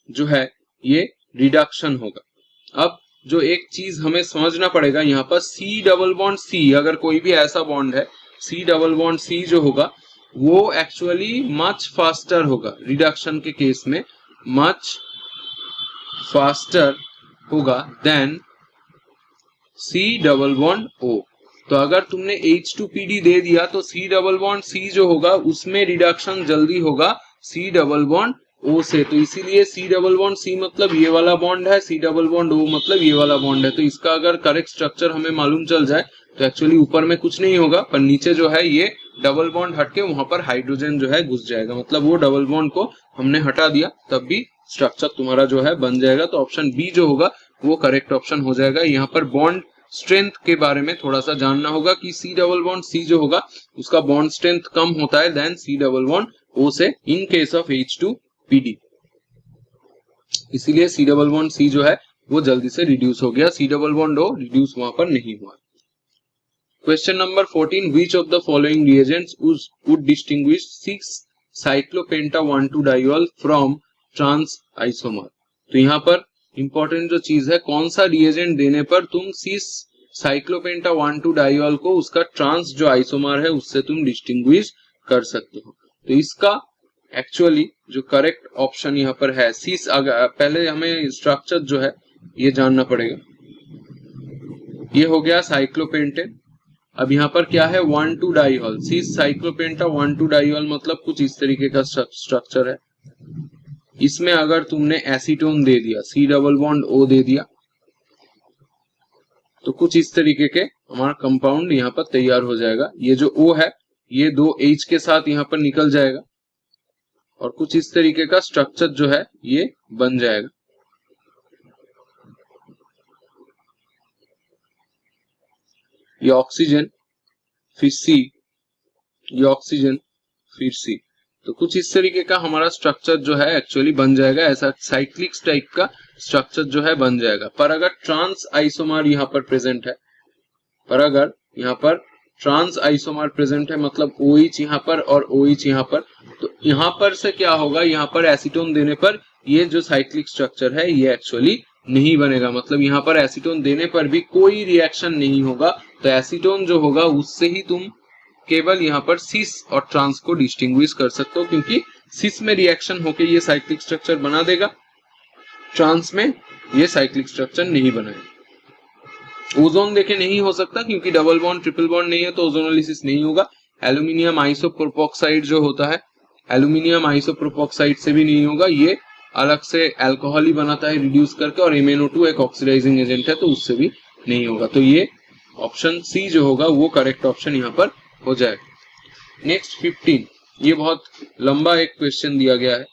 जो है ये रिडक्शन होगा। अब जो एक चीज हमें समझना पड़ेगा, यहाँ पर C डबल बॉन्ड C, अगर कोई भी ऐसा बॉन्ड है C डबल बॉन्ड C जो होगा वो एक्चुअली मच फास्टर होगा, रिडक्शन के केस में मच फास्टर होगा than C double bond O। तो अगर तुमने H2PD दे दिया तो C डबल बॉन्ड C जो होगा उसमें रिडक्शन जल्दी होगा C डबल बॉन्ड O से। तो इसीलिए C डबल बॉन्ड C मतलब ये वाला बॉन्ड है, C डबल बॉन्ड O मतलब ये वाला बॉन्ड है। तो इसका अगर करेक्ट स्ट्रक्चर हमें मालूम चल जाए तो एक्चुअली ऊपर में कुछ नहीं होगा, पर नीचे जो है ये डबल बॉन्ड हटके वहां पर हाइड्रोजन जो है घुस जाएगा, मतलब वो डबल बॉन्ड को हमने हटा दिया, तब भी स्ट्रक्चर तुम्हारा जो है बन जाएगा। तो ऑप्शन बी जो होगा वो करेक्ट ऑप्शन हो जाएगा। यहाँ पर बॉन्ड स्ट्रेंथ के बारे में थोड़ा सा जानना होगा कि C डबल बॉन्ड C जो होगा उसका बॉन्ड स्ट्रेंथ कम होता है than C double bond O से इन केस ऑफ H2PD, इसीलिए C डबल बॉन्ड C जो है वो जल्दी से रिड्यूस हो गया, C double bond O reduce वहां पर नहीं हुआ। Question number 14, which of the following reagents would distinguish 6 cyclopenta 1,2-diol from trans isomer? तो यहाँ पर इंपॉर्टेंट जो चीज है, कौन सा रिएजेंट देने पर तुम 6 साइक्लोपेंटा 1,2-डाइऑल को उसका ट्रांस जो आइसोमर है उससे तुम डिस्टिंग्विश कर सकते हो। तो इसका एक्चुअली जो करेक्ट ऑप्शन यहाँ पर है 6। पहले हमें स्ट्रक्चर जो है ये जानना पड़ेगा। ये हो गया साइक्लोपेंटेन। अब यहाँ पर क्या है 1,2 डाइऑल, सिस साइक्लोपेंटा 1,2 डाइऑल मतलब कुछ इस तरीके का स्ट्रक्चर है। इसमें अगर तुमने एसीटोन दे दिया, C डबल बॉन्ड O दे दिया, तो कुछ इस तरीके के हमारा कंपाउंड यहाँ पर तैयार हो जाएगा। ये जो O है ये 2 H के साथ यहाँ पर निकल जाएगा और कुछ इस तरीके का स्ट्रक्चर जो है ये बन जाएगा। ये ऑक्सीजन फिर C, ये ऑक्सीजन फिर C, तो कुछ इस तरीके का हमारा स्ट्रक्चर जो है एक्चुअली बन जाएगा। ऐसा साइक्लिक टाइप का स्ट्रक्चर जो है बन जाएगा। पर अगर ट्रांस आइसोमर यहाँ पर प्रेजेंट है, पर अगर यहाँ पर ट्रांस आइसोमर प्रेजेंट है मतलब OH यहाँ पर और OH यहाँ पर, तो यहाँ पर से क्या होगा, यहाँ पर एसीटोन देने पर ये जो साइक्लिक स्ट्रक्चर है ये एक्चुअली नहीं बनेगा। मतलब यहाँ पर एसीटोन देने पर भी कोई रिएक्शन नहीं होगा। तो एसीटोन जो होगा उससे ही तुम केवल यहाँ पर सिस और ट्रांस को डिस्टिंग्विश कर सकते हो, क्योंकि सिस में रिएक्शन होके ये साइक्लिक स्ट्रक्चर बना देगा, ट्रांस में ये साइक्लिक स्ट्रक्चर नहीं बनाएगा। ओजोन देखे नहीं हो सकता क्योंकि डबल बॉन्ड ट्रिपल बॉन्ड नहीं है, तो ओजोनोलिसिस नहीं होगा। एल्यूमिनियम आइसोप्रोपोक्साइड जो होता है, एल्यूमिनियम आइसोप्रोपोक्साइड से भी नहीं होगा, ये अलग से अल्कोहल ही बनाता है रिड्यूस करके, और MnO2 एक ऑक्सीडाइजिंग एजेंट है तो उससे भी नहीं होगा। तो ये ऑप्शन C जो होगा वो करेक्ट ऑप्शन यहाँ पर हो जाएगा। नेक्स्ट 15, ये बहुत लंबा एक क्वेश्चन दिया गया है।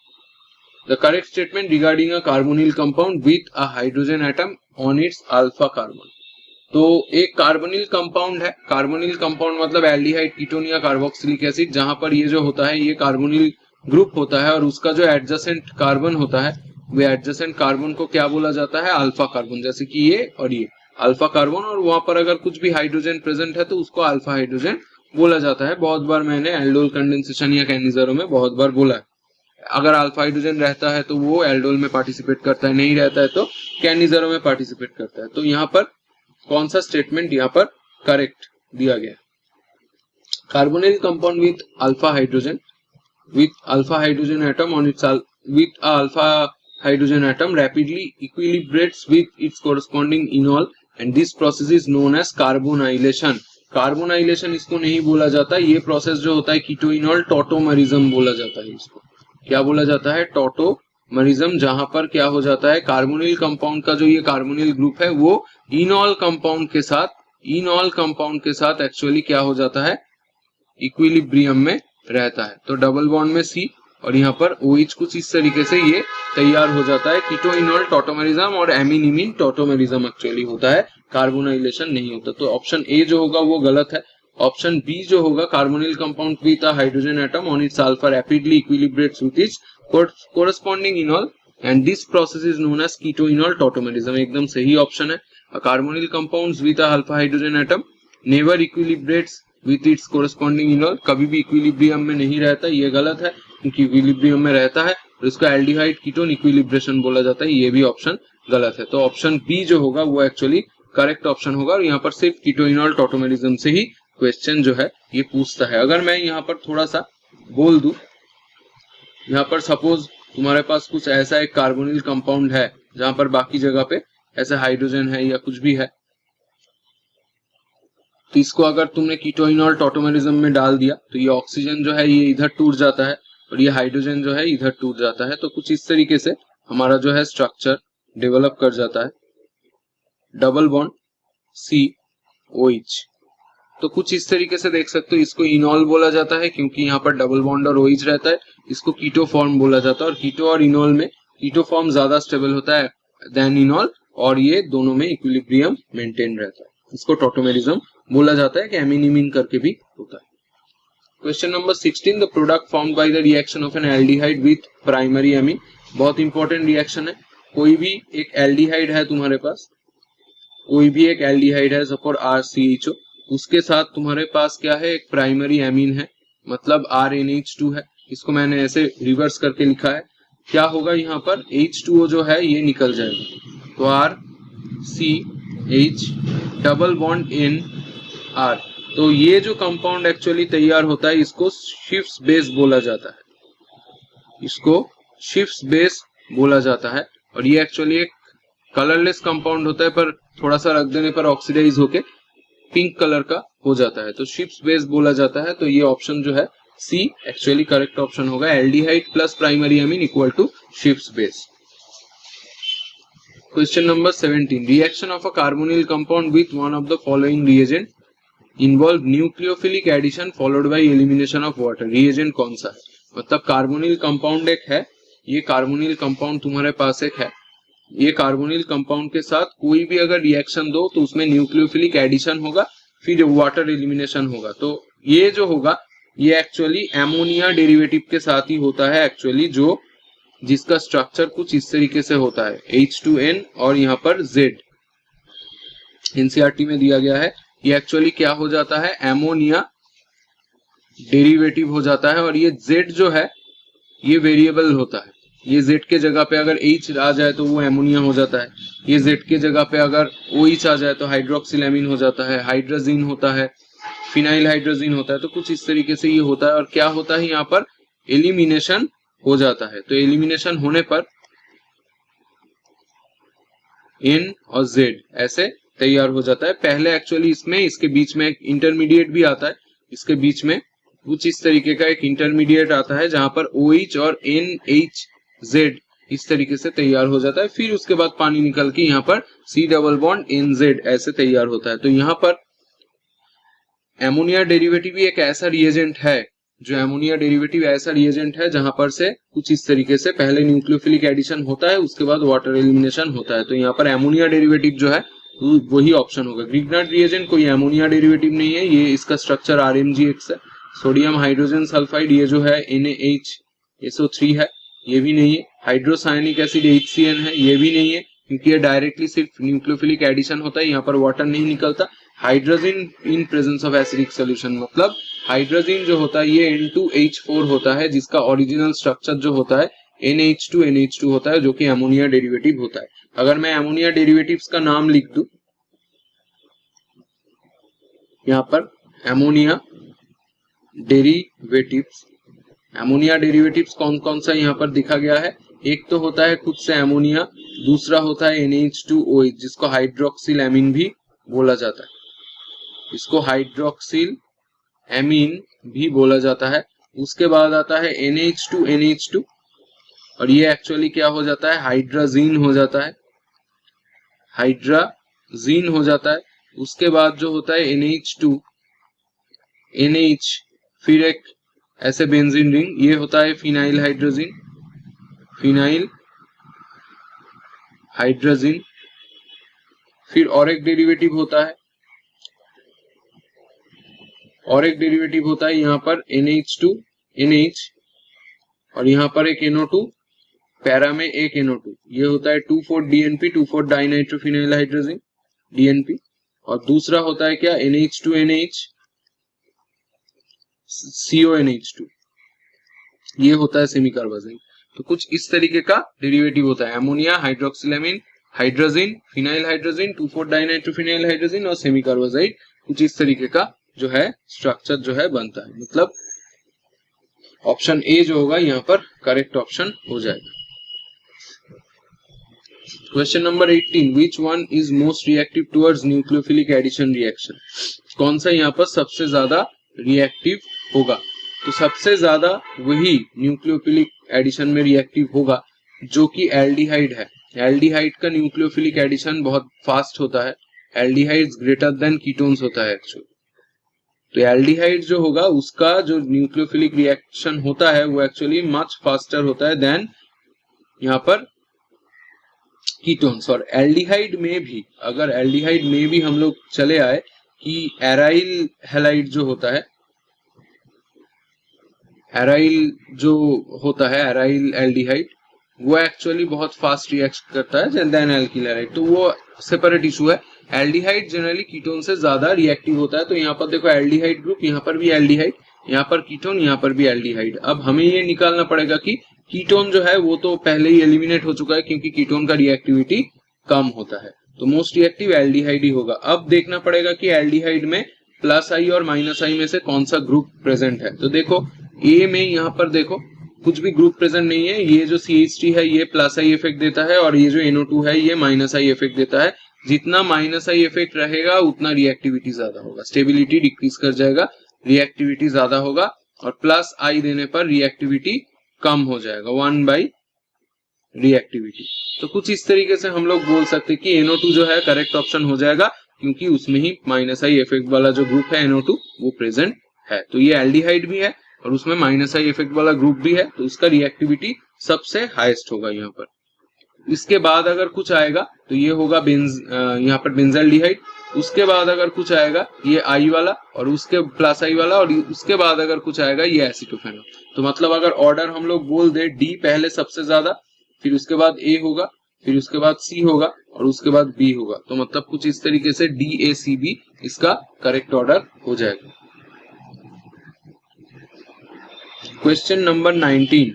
The correct statement regarding a carbonyl compound with a hydrogen atom on its alpha carbon. तो एक कार्बोनिल कंपाउंड है, कार्बोनिल कंपाउंड मतलब एल्डिहाइड, कीटोन या कार्बोक्सिलिक एसिड, जहां पर ये जो होता है ये कार्बोनिल ग्रुप होता है और उसका जो एडजेसेंट कार्बन होता है वो एडजेसेंट कार्बन को क्या बोला जाता है, अल्फा कार्बन। जैसे कि ये और ये अल्फा कार्बन, और वहां पर अगर कुछ भी हाइड्रोजन प्रेजेंट है तो उसको अल्फा हाइड्रोजन बोला जाता है। बहुत बार मैंने एल्डोल कंडेंसेशन या कैनिजरो में बहुत बार बोला है। अगर अल्फा हाइड्रोजन रहता है तो वो एल्डोल में पार्टिसिपेट करता है, नहीं रहता है तो कैनिजरो में पार्टिसिपेट करता है। तो यहाँ पर कौन सा स्टेटमेंट यहाँ पर करेक्ट दिया गया? Carbonyl compound with alpha hydrogen atom on it's with alpha hydrogen atom rapidly equilibrates with its corresponding enol and this process is known as carbonylation। Carbonylation इसको नहीं बोला जाता, ये प्रोसेस जो होता है कीटोइनॉल टॉटोमरिज्म बोला जाता है। इसको क्या बोला जाता है? टॉटोमरिज्म, जहां पर क्या हो जाता है कार्बोनिल कंपाउंड का जो ये कार्बोनिल ग्रुप है वो इनॉल कंपाउंड के साथ एक्चुअली क्या हो जाता है, इक्विलिब्रियम में रहता है। तो डबल बॉन्ड में C और यहाँ पर OH कुछ इस तरीके से ये तैयार हो जाता है। कीटोइनॉल टॉटोमेरिज्म और एमिनिमिन टॉटोमेरिज्म एक्चुअली होता है, कार्बोनाइलेशन नहीं होता। तो ऑप्शन A जो होगा वो गलत है। ऑप्शन B जो होगा carbonyl compound with a hydrogen atom on its alpha rapidly equilibrates with its corresponding enol and this process is known as keto enol tautomerism, एकदम सही ऑप्शन है। Carbonyl compounds with a alpha hydrogen atom never equilibrates with its corresponding enol, कभी भी equilibrium में नहीं रहता, ये गलत है क्योंकि इक्विलिब्रियम में रहता है और इसका एल्डिहाइड कीटोन इक्विलिब्रेशन बोला जाता है, ये भी ऑप्शन गलत है। तो ऑप्शन B जो होगा वो एक्चुअली करेक्ट ऑप्शन होगा और यहाँ पर सिर्फ कीटोइनॉल टॉटोमेरिज्म से ही क्वेश्चन जो है ये पूछता है। अगर मैं यहाँ पर थोड़ा सा बोल दूं, यहाँ पर सपोज तुम्हारे पास कुछ ऐसा एक कार्बोनिल कंपाउंड है जहां पर बाकी जगह पे ऐसा हाइड्रोजन है या कुछ भी है, तो इसको अगर तुमने कीटोइनॉल टॉटोमेरिज्म में डाल दिया तो ये ऑक्सीजन जो है ये इधर टूट जाता है और ये हाइड्रोजन जो है इधर टूट जाता है। तो कुछ इस तरीके से हमारा जो है स्ट्रक्चर डेवलप कर जाता है, डबल बॉन्ड COH। तो कुछ इस तरीके से देख सकते हो, इसको इनॉल बोला जाता है क्योंकि यहाँ पर डबल बॉन्ड और OH रहता है। इसको कीटो फॉर्म बोला जाता है और कीटो और इनॉल में कीटो फॉर्म ज्यादा स्टेबल होता है देन इनॉल और ये दोनों में इक्विलिब्रियम मेंटेन रहता है। इसको टॉटोमेरिज्म बोला जाता है कि एमिनिमिन करके भी होता है। Question number 16, the product formed by the reaction of N aldehyde with primary amine. बहुत इंपॉर्टेंट रिएक्शन है। कोई भी एक एल्डिहाइड है तुम्हारे पास, कोई भी एक एल्डिहाइड है सपोज RCHO, उसके साथ तुम्हारे पास क्या है, एक प्राइमरी एमीन है मतलब RNH2 है। इसको मैंने ऐसे रिवर्स करके लिखा है। क्या होगा यहाँ पर H2O जो है ये निकल जाएगा, तो RCH डबल बॉन्ड NR। तो ये जो कंपाउंड एक्चुअली तैयार होता है इसको शिफ्स बेस बोला जाता है, इसको शिफ्स बेस बोला जाता है और ये एक्चुअली एक कलरलेस कंपाउंड होता है पर थोड़ा सा रख देने पर ऑक्सीडाइज होके पिंक कलर का हो जाता है, तो शिप्स बेस बोला जाता है। तो ये ऑप्शन जो है सी एक्चुअली करेक्ट ऑप्शन होगा, aldehyde plus primary amine equal to Schiff's base. Question number 17, reaction of a carbonyl compound with one of the following reagent involve nucleophilic addition followed by elimination of water. Reagent कौन सा है? मतलब carbonyl compound एक है, ये carbonyl compound तुम्हारे पास एक है, ये कार्बोनिल कंपाउंड के साथ कोई भी अगर रिएक्शन दो तो उसमें न्यूक्लियोफिलिक एडिशन होगा, फिर वाटर एलिमिनेशन होगा। तो ये जो होगा ये एक्चुअली एमोनिया डेरिवेटिव के साथ ही होता है एक्चुअली, जो जिसका स्ट्रक्चर कुछ इस तरीके से होता है H2N और यहाँ पर Z एनसीईआरटी में दिया गया है। ये एक्चुअली क्या हो जाता है, एमोनिया डेरिवेटिव हो जाता है, और ये Z जो है ये वेरिएबल होता है। ये Z के जगह पे अगर H आ जाए तो वो एमोनिया हो जाता है, ये Z के जगह पे अगर OH आ जाए तो हाइड्रोक्सिल एमीन हो जाता है, हाइड्रोजीन होता है, फिनाइल हाइड्रोजीन होता है। तो कुछ इस तरीके से ये होता है, और क्या होता है यहाँ पर एलिमिनेशन हो जाता है। तो एलिमिनेशन होने पर N और Z ऐसे तैयार हो जाता है। पहले एक्चुअली इसमें इसके बीच में एक इंटरमीडिएट भी आता है, इसके बीच में कुछ इस तरीके का एक इंटरमीडिएट आता है जहां पर OH और NHZ इस तरीके से तैयार हो जाता है। फिर उसके बाद पानी निकल के यहाँ पर C डबल बॉन्ड NZ ऐसे तैयार होता है। तो यहाँ पर एमोनिया डेरिवेटिव भी एक ऐसा रिएजेंट है, जो एमोनिया डेरिवेटिव ऐसा रिएजेंट है जहां पर से कुछ इस तरीके से पहले न्यूक्लियोफिलिक एडिशन होता है, उसके बाद वाटर एलिमिनेशन होता है। तो यहाँ पर एमोनिया डेरिवेटिव जो है वही ऑप्शन होगा। ग्रिग्नार्ड रिएजेंट कोई एमोनिया डेरिवेटिव नहीं है, ये इसका स्ट्रक्चर RMgX है। सोडियम हाइड्रोजन सल्फाइड ये जो है NaHSO3 है, ये भी नहीं है। हाइड्रोसायनिक एसिड HCN है, ये भी नहीं है, क्योंकि ये डायरेक्टली सिर्फ न्यूक्लियोफिलिक एडिशन होता है, यहाँ पर वाटर नहीं निकलता। Hydrogen in presence of acidic solution, मतलब हाइड्रोजन जो होता है ये N2H4 होता है, जिसका ओरिजिनल स्ट्रक्चर जो होता है NH2NH2 होता है, जो कि एमोनिया डेरिवेटिव होता है। अगर मैं एमोनिया डेरिवेटिव्स का नाम लिख दूं यहाँ पर, एमोनिया डेरिवेटिव्स, एमोनिया डेरिवेटिव्स कौन कौन सा यहाँ पर दिखा गया है, एक तो होता है खुद से एमोनिया, दूसरा होता है NH2OH जिसको हाइड्रोक्सिल एमीन भी बोला जाता है, इसको हाइड्रोक्सिल एमीन भी बोला जाता है। उसके बाद आता है NH2NH2 और ये एक्चुअली क्या हो जाता है, हाइड्राजीन हो जाता है, हाइड्राजीन हो जाता है। उसके बाद जो होता है NH2NH, फिर एक ऐसे बेंजीन रिंग, ये होता है फिनाइल हाइड्रोजीन, फिनाइल हाइड्रोजीन। फिर और एक डेरिवेटिव होता है, और एक डेरिवेटिव होता है यहाँ पर NH2NH और यहाँ पर एक NO2, पैरा में एक NO2, ये होता है 2,4-DNP, 2,4-डाइनाइट्रोफिनाइल हाइड्रोजन DNP। और दूसरा होता है क्या, NH2NH CONH2, ये होता है सेमी कार्बाइड। तो कुछ इस तरीके का डेरिवेटिव होता है, ammonia, hydroxylamine, hydrazine, phenyl hydrazine, two four dinitrophenyl hydrazine और सेमी कार्बाइड, कुछ इस तरीके का जो है स्ट्रक्चर जो है बनता है। मतलब ऑप्शन ए जो होगा यहाँ पर करेक्ट ऑप्शन हो जाएगा। Question number 18, which one is most reactive towards nucleophilic addition reaction. कौन सा यहाँ पर सबसे ज्यादा रिएक्टिव होगा? तो सबसे ज्यादा वही न्यूक्लियोफिलिक एडिशन में रिएक्टिव होगा जो कि एल्डिहाइड है। एल्डिहाइड का न्यूक्लियोफिलिक एडिशन बहुत फास्ट होता है, एल्डिहाइड्स ग्रेटर देन कीटोन्स होता है एक्चुअली। तो एल्डिहाइड जो होगा उसका जो न्यूक्लियोफिलिक रिएक्शन होता है वो एक्चुअली मच फास्टर होता है देन यहाँ पर कीटोन्स। और एल्डिहाइड में भी, अगर एल्डिहाइड में भी हम लोग चले आए कि एराइल हैलाइड जो होता है, एराइल जो होता है, एराइल एल्डिहाइड, वो एक्चुअली बहुत फास्ट रिएक्ट करता है देन एल्किल हैलाइड, तो वो सेपरेट इशू है। एल्डिहाइड जनरली कीटोन से ज्यादा रिएक्टिव होता है। तो यहाँ पर देखो एल्डिहाइड ग्रुप, यहाँ पर भी एल्डिहाइड, यहाँ पर कीटोन, यहाँ पर भी एल्डिहाइड। अब हमें ये निकालना पड़ेगा कि कीटोन जो है वो तो पहले ही एलिमिनेट हो चुका है क्योंकि कीटोन का रिएक्टिविटी कम होता है, तो मोस्ट रिएक्टिव एल्डिहाइड ही होगा। अब देखना पड़ेगा कि एल्डिहाइड में प्लस आई और माइनस आई में से कौन सा ग्रुप प्रेजेंट है। तो देखो ए में यहाँ पर देखो कुछ भी ग्रुप प्रेजेंट नहीं है, ये जो CH3 है ये प्लस आई इफेक्ट देता है और ये जो NO2 है ये माइनस आई इफेक्ट देता है। जितना माइनस आई इफेक्ट रहेगा उतना रिएक्टिविटी ज्यादा होगा, स्टेबिलिटी डिक्रीज कर जाएगा, रिएक्टिविटी ज्यादा होगा, और प्लस आई देने पर रिएक्टिविटी कम हो जाएगा, 1 बाई रिएक्टिविटी। तो कुछ इस तरीके से हम लोग बोल सकते हैं कि NO2 जो है करेक्ट ऑप्शन हो जाएगा, क्योंकि उसमें ही माइनस आई इफेक्ट वाला जो ग्रुप है NO2 वो प्रेजेंट है। तो ये एल्डिहाइड भी है और उसमें माइनस आई इफेक्ट वाला ग्रुप भी है, तो उसका रिएक्टिविटी सबसे हाईएस्ट होगा यहाँ पर। इसके बाद अगर कुछ आएगा तो ये होगा यहाँ पर बेंजाल्डिहाइड। उसके बाद अगर कुछ आएगा ये आई वाला, और उसके प्लस आई वाला, और उसके बाद अगर कुछ आएगा ये एसिटोफेनॉल। तो मतलब अगर ऑर्डर हम लोग बोल दे, डी पहले सबसे ज्यादा, फिर उसके बाद ए होगा, फिर उसके बाद सी होगा, और उसके बाद बी होगा। तो मतलब कुछ इस तरीके से DACB इसका करेक्ट ऑर्डर हो जाएगा। Question number 19,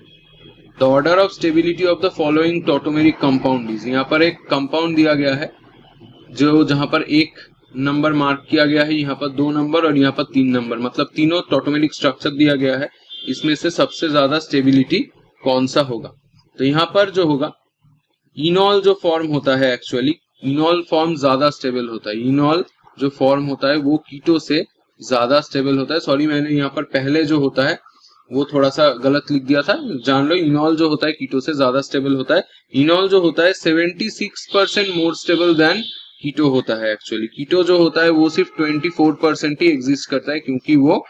the order of stability of the following tautomeric compound is. यहाँ पर एक कंपाउंड दिया गया है जो जहां पर एक नंबर मार्क किया गया है, यहाँ पर 2 नंबर और यहाँ पर 3 नंबर, मतलब तीनों टॉटोमेरिक स्ट्रक्चर दिया गया है। इसमें से सबसे ज्यादा स्टेबिलिटी कौन सा होगा? तो यहाँ पर जो होगा इनॉल जो फॉर्म होता है, एक्चुअली इनॉल फॉर्म ज्यादा स्टेबल होता है। इनॉल जो फॉर्म होता है वो कीटो से ज्यादा स्टेबल होता है। सॉरी, मैंने यहाँ पर पहले जो होता है वो थोड़ा सा गलत लिख दिया था, जान लो। इनॉल जो होता है कीटो से ज्यादा स्टेबल होता है। इनॉल जो होता है 76% मोर स्टेबल देन कीटो होता है। एक्चुअली कीटो जो होता है वो सिर्फ 24% ही एग्जिस्ट करता है, क्योंकि वो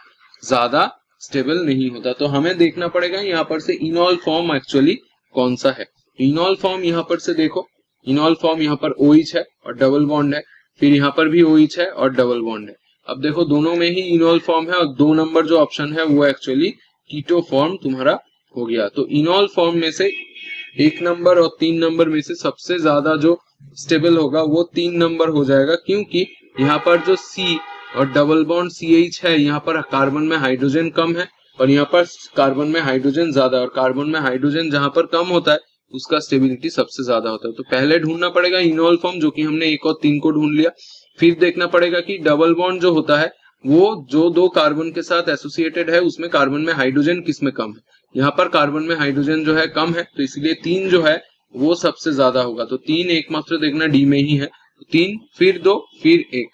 ज्यादा स्टेबल नहीं होता। तो हमें देखना पड़ेगा यहाँ पर से इनॉल फॉर्म एक्चुअली कौन सा है। इनॉल फॉर्म यहाँ पर से देखो, इनॉल फॉर्म यहाँ पर OH है और डबल बॉन्ड है, फिर यहाँ पर भी OH है और डबल बॉन्ड है। अब देखो दोनों में ही इनॉल फॉर्म है, और 2 नंबर जो ऑप्शन है वो एक्चुअली कीटो फॉर्म तुम्हारा हो गया। तो इनॉल फॉर्म में से 1 नंबर और 3 नंबर में से सबसे ज्यादा जो स्टेबल होगा वो 3 नंबर हो जाएगा, क्योंकि यहाँ पर जो C और डबल बॉन्ड CH है, यहाँ पर कार्बन में हाइड्रोजन कम है और यहाँ पर कार्बन में हाइड्रोजन ज्यादा है, और कार्बन में हाइड्रोजन जहां पर कम होता है उसका स्टेबिलिटी सबसे ज्यादा होता है। तो पहले ढूंढना पड़ेगा इनॉल फॉर्म, जो कि हमने 1 और 3 को ढूंढ लिया। फिर देखना पड़ेगा कि डबल बॉन्ड जो होता है वो जो 2 कार्बन के साथ एसोसिएटेड है उसमें कार्बन में हाइड्रोजन किसमें कम है। यहाँ पर कार्बन में हाइड्रोजन जो है कम है, तो इसलिए 3 जो है वो सबसे ज्यादा होगा। तो 3 एकमात्र देखना डी में ही है। तो 3 फिर 2 फिर 1,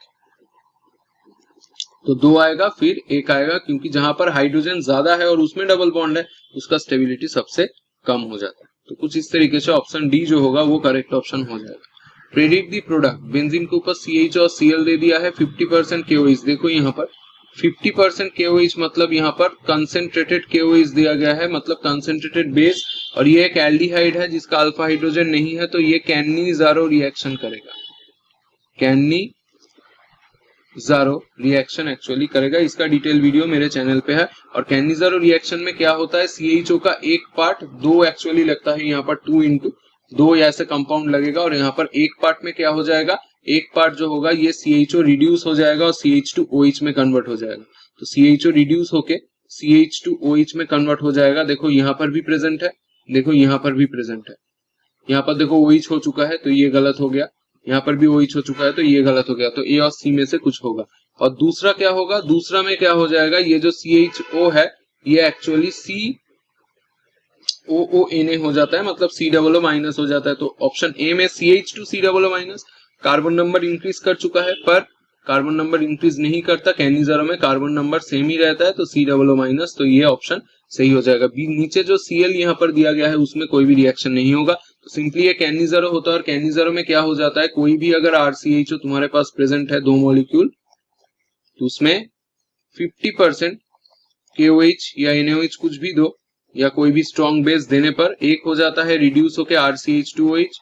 तो 2 आएगा फिर 1 आएगा, क्योंकि जहां पर हाइड्रोजन ज्यादा है और उसमें डबल बॉन्ड है उसका स्टेबिलिटी सबसे कम हो जाता है। तो कुछ इस तरीके से ऑप्शन डी जो होगा वो करेक्ट ऑप्शन हो जाएगा। प्रेडिक्ट दी प्रोडक्ट, बेंजीन के ऊपर CH और Cl दे दिया है, 50% KOH। देखो यहाँ पर 50% KOH मतलब यहाँ पर कंसेंट्रेटेड KOH दिया गया है, मतलब कंसेंट्रेटेड बेस, और ये एक एल्डिहाइड है जिसका अल्फा हाइड्रोजन नहीं है, तो ये कैन्निज़ारो रिएक्शन करेगा, कैन्निज़ारो रिएक्शन एक्चुअली करेगा। इसका डिटेल वीडियो मेरे चैनल पे है। और कैन्निज़ारो रिएक्शन में क्या होता है, CHO का एक पार्ट 2 एक्चुअली लगता है, यहाँ पर 2 ऐसे कंपाउंड लगेगा, और यहाँ पर एक पार्ट में क्या हो जाएगा, एक पार्ट जो होगा ये CHO रिड्यूस हो जाएगा और CH2OH में कन्वर्ट हो जाएगा। तो CHO रिड्यूस होके CH2OH में कन्वर्ट हो जाएगा। देखो यहाँ पर भी प्रेजेंट है, देखो यहाँ पर भी प्रेजेंट है, यहाँ पर देखो OH हो चुका है तो ये गलत हो गया, यहाँ पर भी OH हो चुका है तो ये गलत हो गया। तो A और C में से कुछ होगा। और दूसरा क्या होगा, दूसरा में क्या हो जाएगा, ये जो CHO है ये एक्चुअली COONA हो जाता है, मतलब COO माइनस हो जाता है। तो ऑप्शन ए में CH2COO minus, carbon number increase कर चुका है पर कार्बन नंबर इंक्रीज नहीं करता, कैन्निज़ारो में कार्बन नंबर सेम ही रहता है, तो COO माइनस, तो ये ऑप्शन सही हो जाएगा। नीचे जो Cl यहाँ पर दिया गया है उसमें कोई भी रिएक्शन नहीं होगा, तो सिंपली ये कैन्निज़ारो होता है। और कैन्निज़ारो में क्या हो जाता है, कोई भी अगर RCHO तुम्हारे पास प्रेजेंट है 2 मॉलिक्यूल, तो उसमें 50% KOH या NaOH कुछ भी दो, या कोई भी स्ट्रॉन्ग बेस देने पर एक हो जाता है रिड्यूस होके RCH2OH,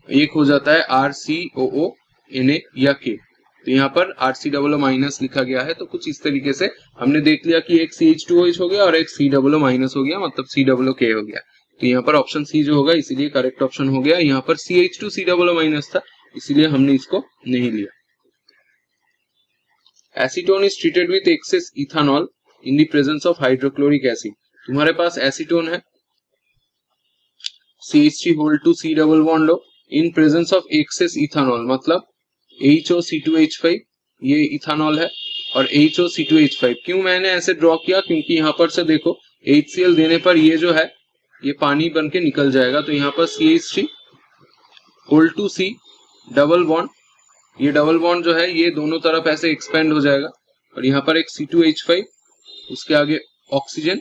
एक हो जाता है RCOONA या K। तो यहाँ पर RCOO माइनस लिखा गया है। तो कुछ इस तरीके से हमने देख लिया कि एक CH2OH हो गया और एक COO माइनस हो गया, मतलब COOK हो गया। तो यहाँ पर ऑप्शन सी जो होगा इसीलिए करेक्ट ऑप्शन हो गया। यहाँ पर CH2COO माइनस था इसीलिए हमने इसको नहीं लिया। Acetone is treated with excess ethanol in the presence of hydrochloric acid. तुम्हारे पास एसीटोन है, CH3 डबल बॉन्ड लो, in presence of excess ethanol, मतलब HOC2H5 ये इथानॉल है और HOC2H5। क्यों मैंने ऐसे ड्रॉ किया, क्योंकि यहाँ पर से देखो HCl देने पर ये जो है ये पानी बन के निकल जाएगा। तो यहाँ पर CH3 hold to C double bond, ये डबल बॉन्ड जो है ये दोनों तरफ ऐसे एक्सपेंड हो जाएगा और यहाँ पर एक C2H5, उसके आगे ऑक्सीजन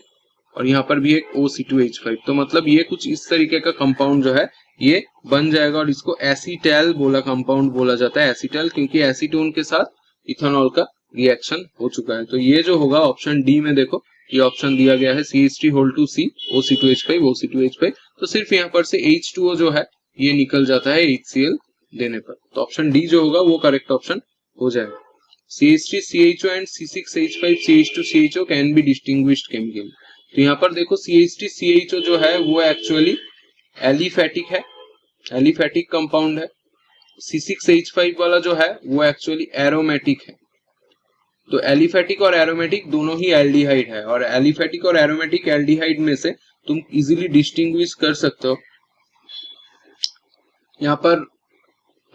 और यहाँ पर भी एक OC2H5। तो मतलब ये कुछ इस तरीके का कंपाउंड जो है ये बन जाएगा और इसको एसीटैल बोला कंपाउंड बोला जाता है, एसीटैल, क्योंकि एसीटोन के साथ इथेनॉल का रिएक्शन हो चुका है। तो ये जो होगा ऑप्शन डी में, देखो ये ऑप्शन दिया गया है CH3 hold to C OC2H5 OC2H5। तो सिर्फ यहाँ पर से H2O जो है ये निकल जाता है HCl देने पर। तो ऑप्शन डी जो होगा वो करेक्ट ऑप्शन हो जाएगा। CH3CHO and C6H5CH2CHO can be distinguished chemically. तो यहाँ पर देखो CH3CHO जो है वो एक्चुअली एलिफेटिक है, एलिफेटिक कंपाउंड है। C6H5 वाला जो है वो एक्चुअली एरोमेटिक है। तो एलिफेटिक और एरोमेटिक दोनों ही एल्डिहाइड है और एलिफेटिक और एरोमेटिक एल्डिहाइड में से तुम इजीली डिस्टिंग्विश कर सकते हो। यहाँ पर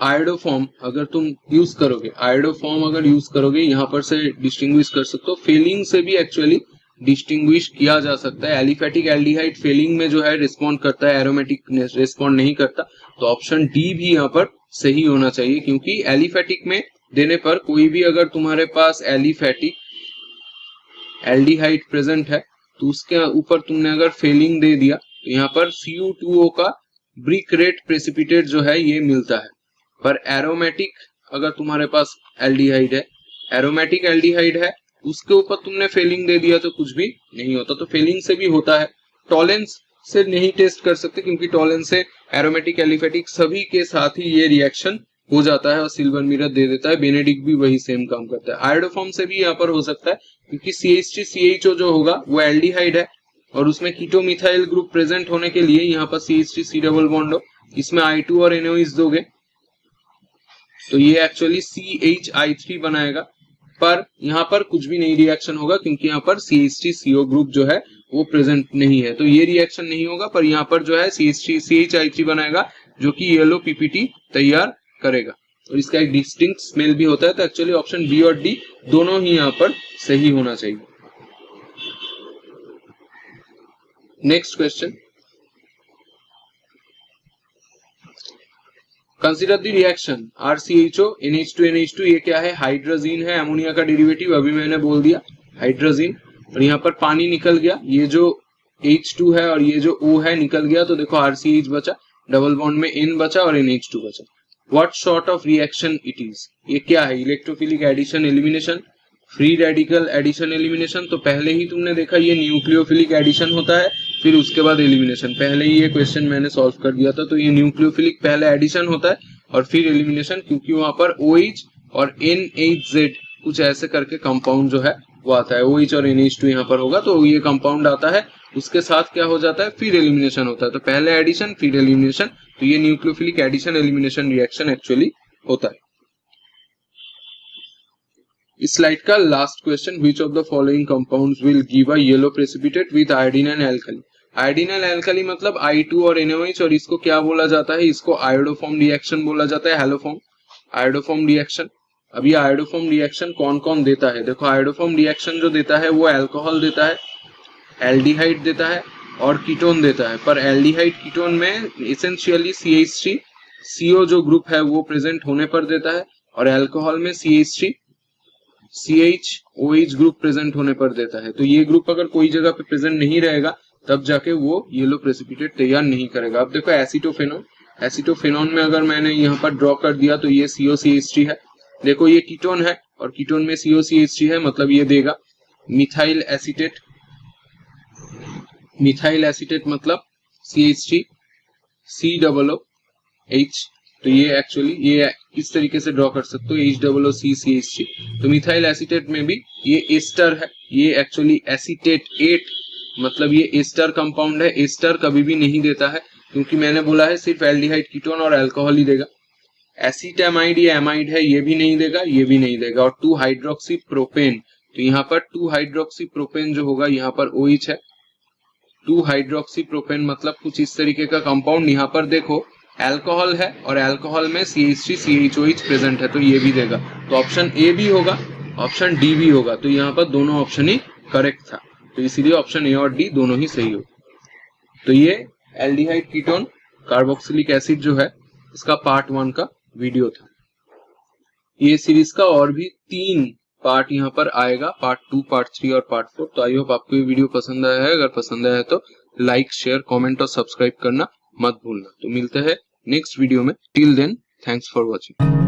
आयोडोफॉर्म अगर तुम यूज करोगे, आयोडोफॉर्म अगर यूज करोगे यहाँ पर से डिस्टिंग्विश कर सकते हो। फेलिंग से भी एक्चुअली डिस्टिंग्विश किया जा सकता है। एलिफेटिक एल्डिहाइड फेलिंग में जो है रिस्पॉन्ड करता है, एरोमेटिक रिस्पॉन्ड नहीं करता। तो ऑप्शन डी भी यहाँ पर सही होना चाहिए, क्योंकि एलिफेटिक में देने पर कोई भी अगर तुम्हारे पास एलिफेटिक एल्डिहाइड प्रेजेंट है तो उसके ऊपर तुमने अगर फेलिंग दे दिया तो यहाँ पर Cu2O का ब्रिक रेट प्रेसिपिटेट जो है ये मिलता है। पर एरोमेटिक अगर तुम्हारे पास एल्डिहाइड है, एरोमेटिक एल्डिहाइड है, उसके ऊपर तुमने फेलिंग दे दिया तो कुछ भी नहीं होता। तो फेलिंग से भी होता है, टॉलेंस से नहीं टेस्ट कर सकते क्योंकि टॉलेंस से एरोमेटिक एलिफेटिक सभी के साथ ही ये रिएक्शन हो जाता है और सिल्वर मिरर दे देता है। बेनेडिक्ट भी वही सेम काम करता है। आयोडोफॉर्म से भी यहाँ पर हो सकता है क्योंकि CH3CHO जो होगा वो एल्डिहाइड है और उसमें कीटोमिथाइल ग्रुप प्रेजेंट होने के लिए यहाँ पर CH3C डबल बॉन्ड हो, इसमें I2 और NOH दोगे तो ये एक्चुअली CHI3 बनाएगा। पर यहाँ पर कुछ भी नहीं रिएक्शन होगा क्योंकि यहाँ पर CH3CO ग्रुप जो है वो प्रेजेंट नहीं है, तो ये रिएक्शन नहीं होगा। पर यहाँ पर जो है CHI3 बनाएगा जो कि येलो PPT तैयार करेगा और इसका एक डिस्टिंक्ट स्मेल भी होता है। तो एक्चुअली ऑप्शन बी और डी दोनों ही यहाँ पर सही होना चाहिए। Next question, consider the reaction RCHO NH2NH2। ये क्या है? हाइड्रोजीन है, अमोनिया का डेरिवेटिव, अभी मैंने बोल दिया हाइड्रोजीन। और यहाँ पर पानी निकल गया, ये जो H2 है और ये जो O है निकल गया, तो देखो RCH बचा, डबल बॉन्ड में N बचा और NH2 बचा। What sort of reaction it is? ये क्या है? Electrophilic addition elimination, free radical addition elimination. तो पहले ही तुमने देखा ये न्यूक्लियोफिलिक एडिशन होता है, फिर उसके बाद एलिमिनेशन। पहले ही ये क्वेश्चन मैंने सॉल्व कर दिया था। तो ये न्यूक्लियोफिलिक पहले एडिशन होता है और फिर एलिमिनेशन, क्योंकि वहां पर OH और NHZ कुछ ऐसे करके कंपाउंड जो है वो आता है। OH और NH2 यहाँ पर होगा तो ये कंपाउंड आता है, उसके साथ क्या हो जाता है, फिर एलिमिनेशन होता है। तो पहले एडिशन फिर एलिमिनेशन, तो ये nucleophilic addition elimination reaction actually होता है। इस स्लाइड का last question, which of the following compounds will give a yellow precipitate with iodine and alkali? Iodine and alkali मतलब I2 और NOH, और इसको क्या बोला जाता है? इसको आयोडोफॉर्म रिएक्शन बोला जाता है, हेलोफॉर्म आयोडोफॉर्म रिएक्शन। अभी आयोडोफॉर्म रिएक्शन कौन कौन देता है? देखो आयोडोफॉर्म रिएक्शन जो देता है वो अल्कोहल देता है, एल्डिहाइड देता है और कीटोन देता है। पर एल्डिहाइड कीटोन में एसेंशियली CH3CO जो ग्रुप है वो प्रेजेंट होने पर देता है और अल्कोहल में CH3CHOH ग्रुप प्रेजेंट होने पर देता है। तो ये ग्रुप अगर कोई जगह पे प्रेजेंट नहीं रहेगा तब जाके वो येलो प्रेसिपिटेट तैयार नहीं करेगा। अब देखो एसीटोफेनॉन, एसीटोफेनॉन में अगर मैंने यहाँ पर ड्रॉ कर दिया तो ये COCH3 है। देखो ये कीटोन है और कीटोन में COCH3 है, मतलब ये देगा मिथाइल एसीटेट। मिथाइल एसीटेट मतलब CH3COOH। तो ये एक्चुअली ये इस तरीके से ड्रॉ कर सकते हो, HOOC CH3। तो मिथाइल एसीटेट में भी ये एस्टर है, ये एक्चुअली एसीटेट 8 मतलब ये एस्टर कंपाउंड है। एस्टर कभी भी नहीं देता है क्योंकि मैंने बोला है सिर्फ एल्डिहाइड कीटोन और अल्कोहल ही देगा। एसीटामाइड ये एमाइड है, ये भी नहीं देगा, ये भी नहीं देगा। और 2 हाइड्रोक्सी प्रोपेन, तो यहाँ पर 2 हाइड्रोक्सी प्रोपेन जो होगा यहाँ पर OH है। 2 हाइड्रोक्सी प्रोपेन मतलब कुछ इस तरीके का कंपाउंड। यहाँ पर देखो अल्कोहल है और अल्कोहल में CH3CHOH प्रेजेंट है, तो ये भी देगा। तो ऑप्शन ए भी होगा, ऑप्शन डी भी होगा। तो यहाँ पर दोनों ऑप्शन ही करेक्ट था। तो इसीलिए ऑप्शन ए और डी दोनों ही सही हो। तो ये एल्डिहाइड कीटोन कार्बोक्सिलिक एसिड जो है इसका पार्ट 1 का वीडियो था। ये सीरीज का और भी 3 पार्ट यहाँ पर आएगा, पार्ट 2, पार्ट 3 और पार्ट 4। तो आई होप आपको ये वीडियो पसंद आया है। अगर पसंद आया है तो लाइक, शेयर, कमेंट और सब्सक्राइब करना मत भूलना। तो मिलते हैं नेक्स्ट वीडियो में। Till then, thanks for watching.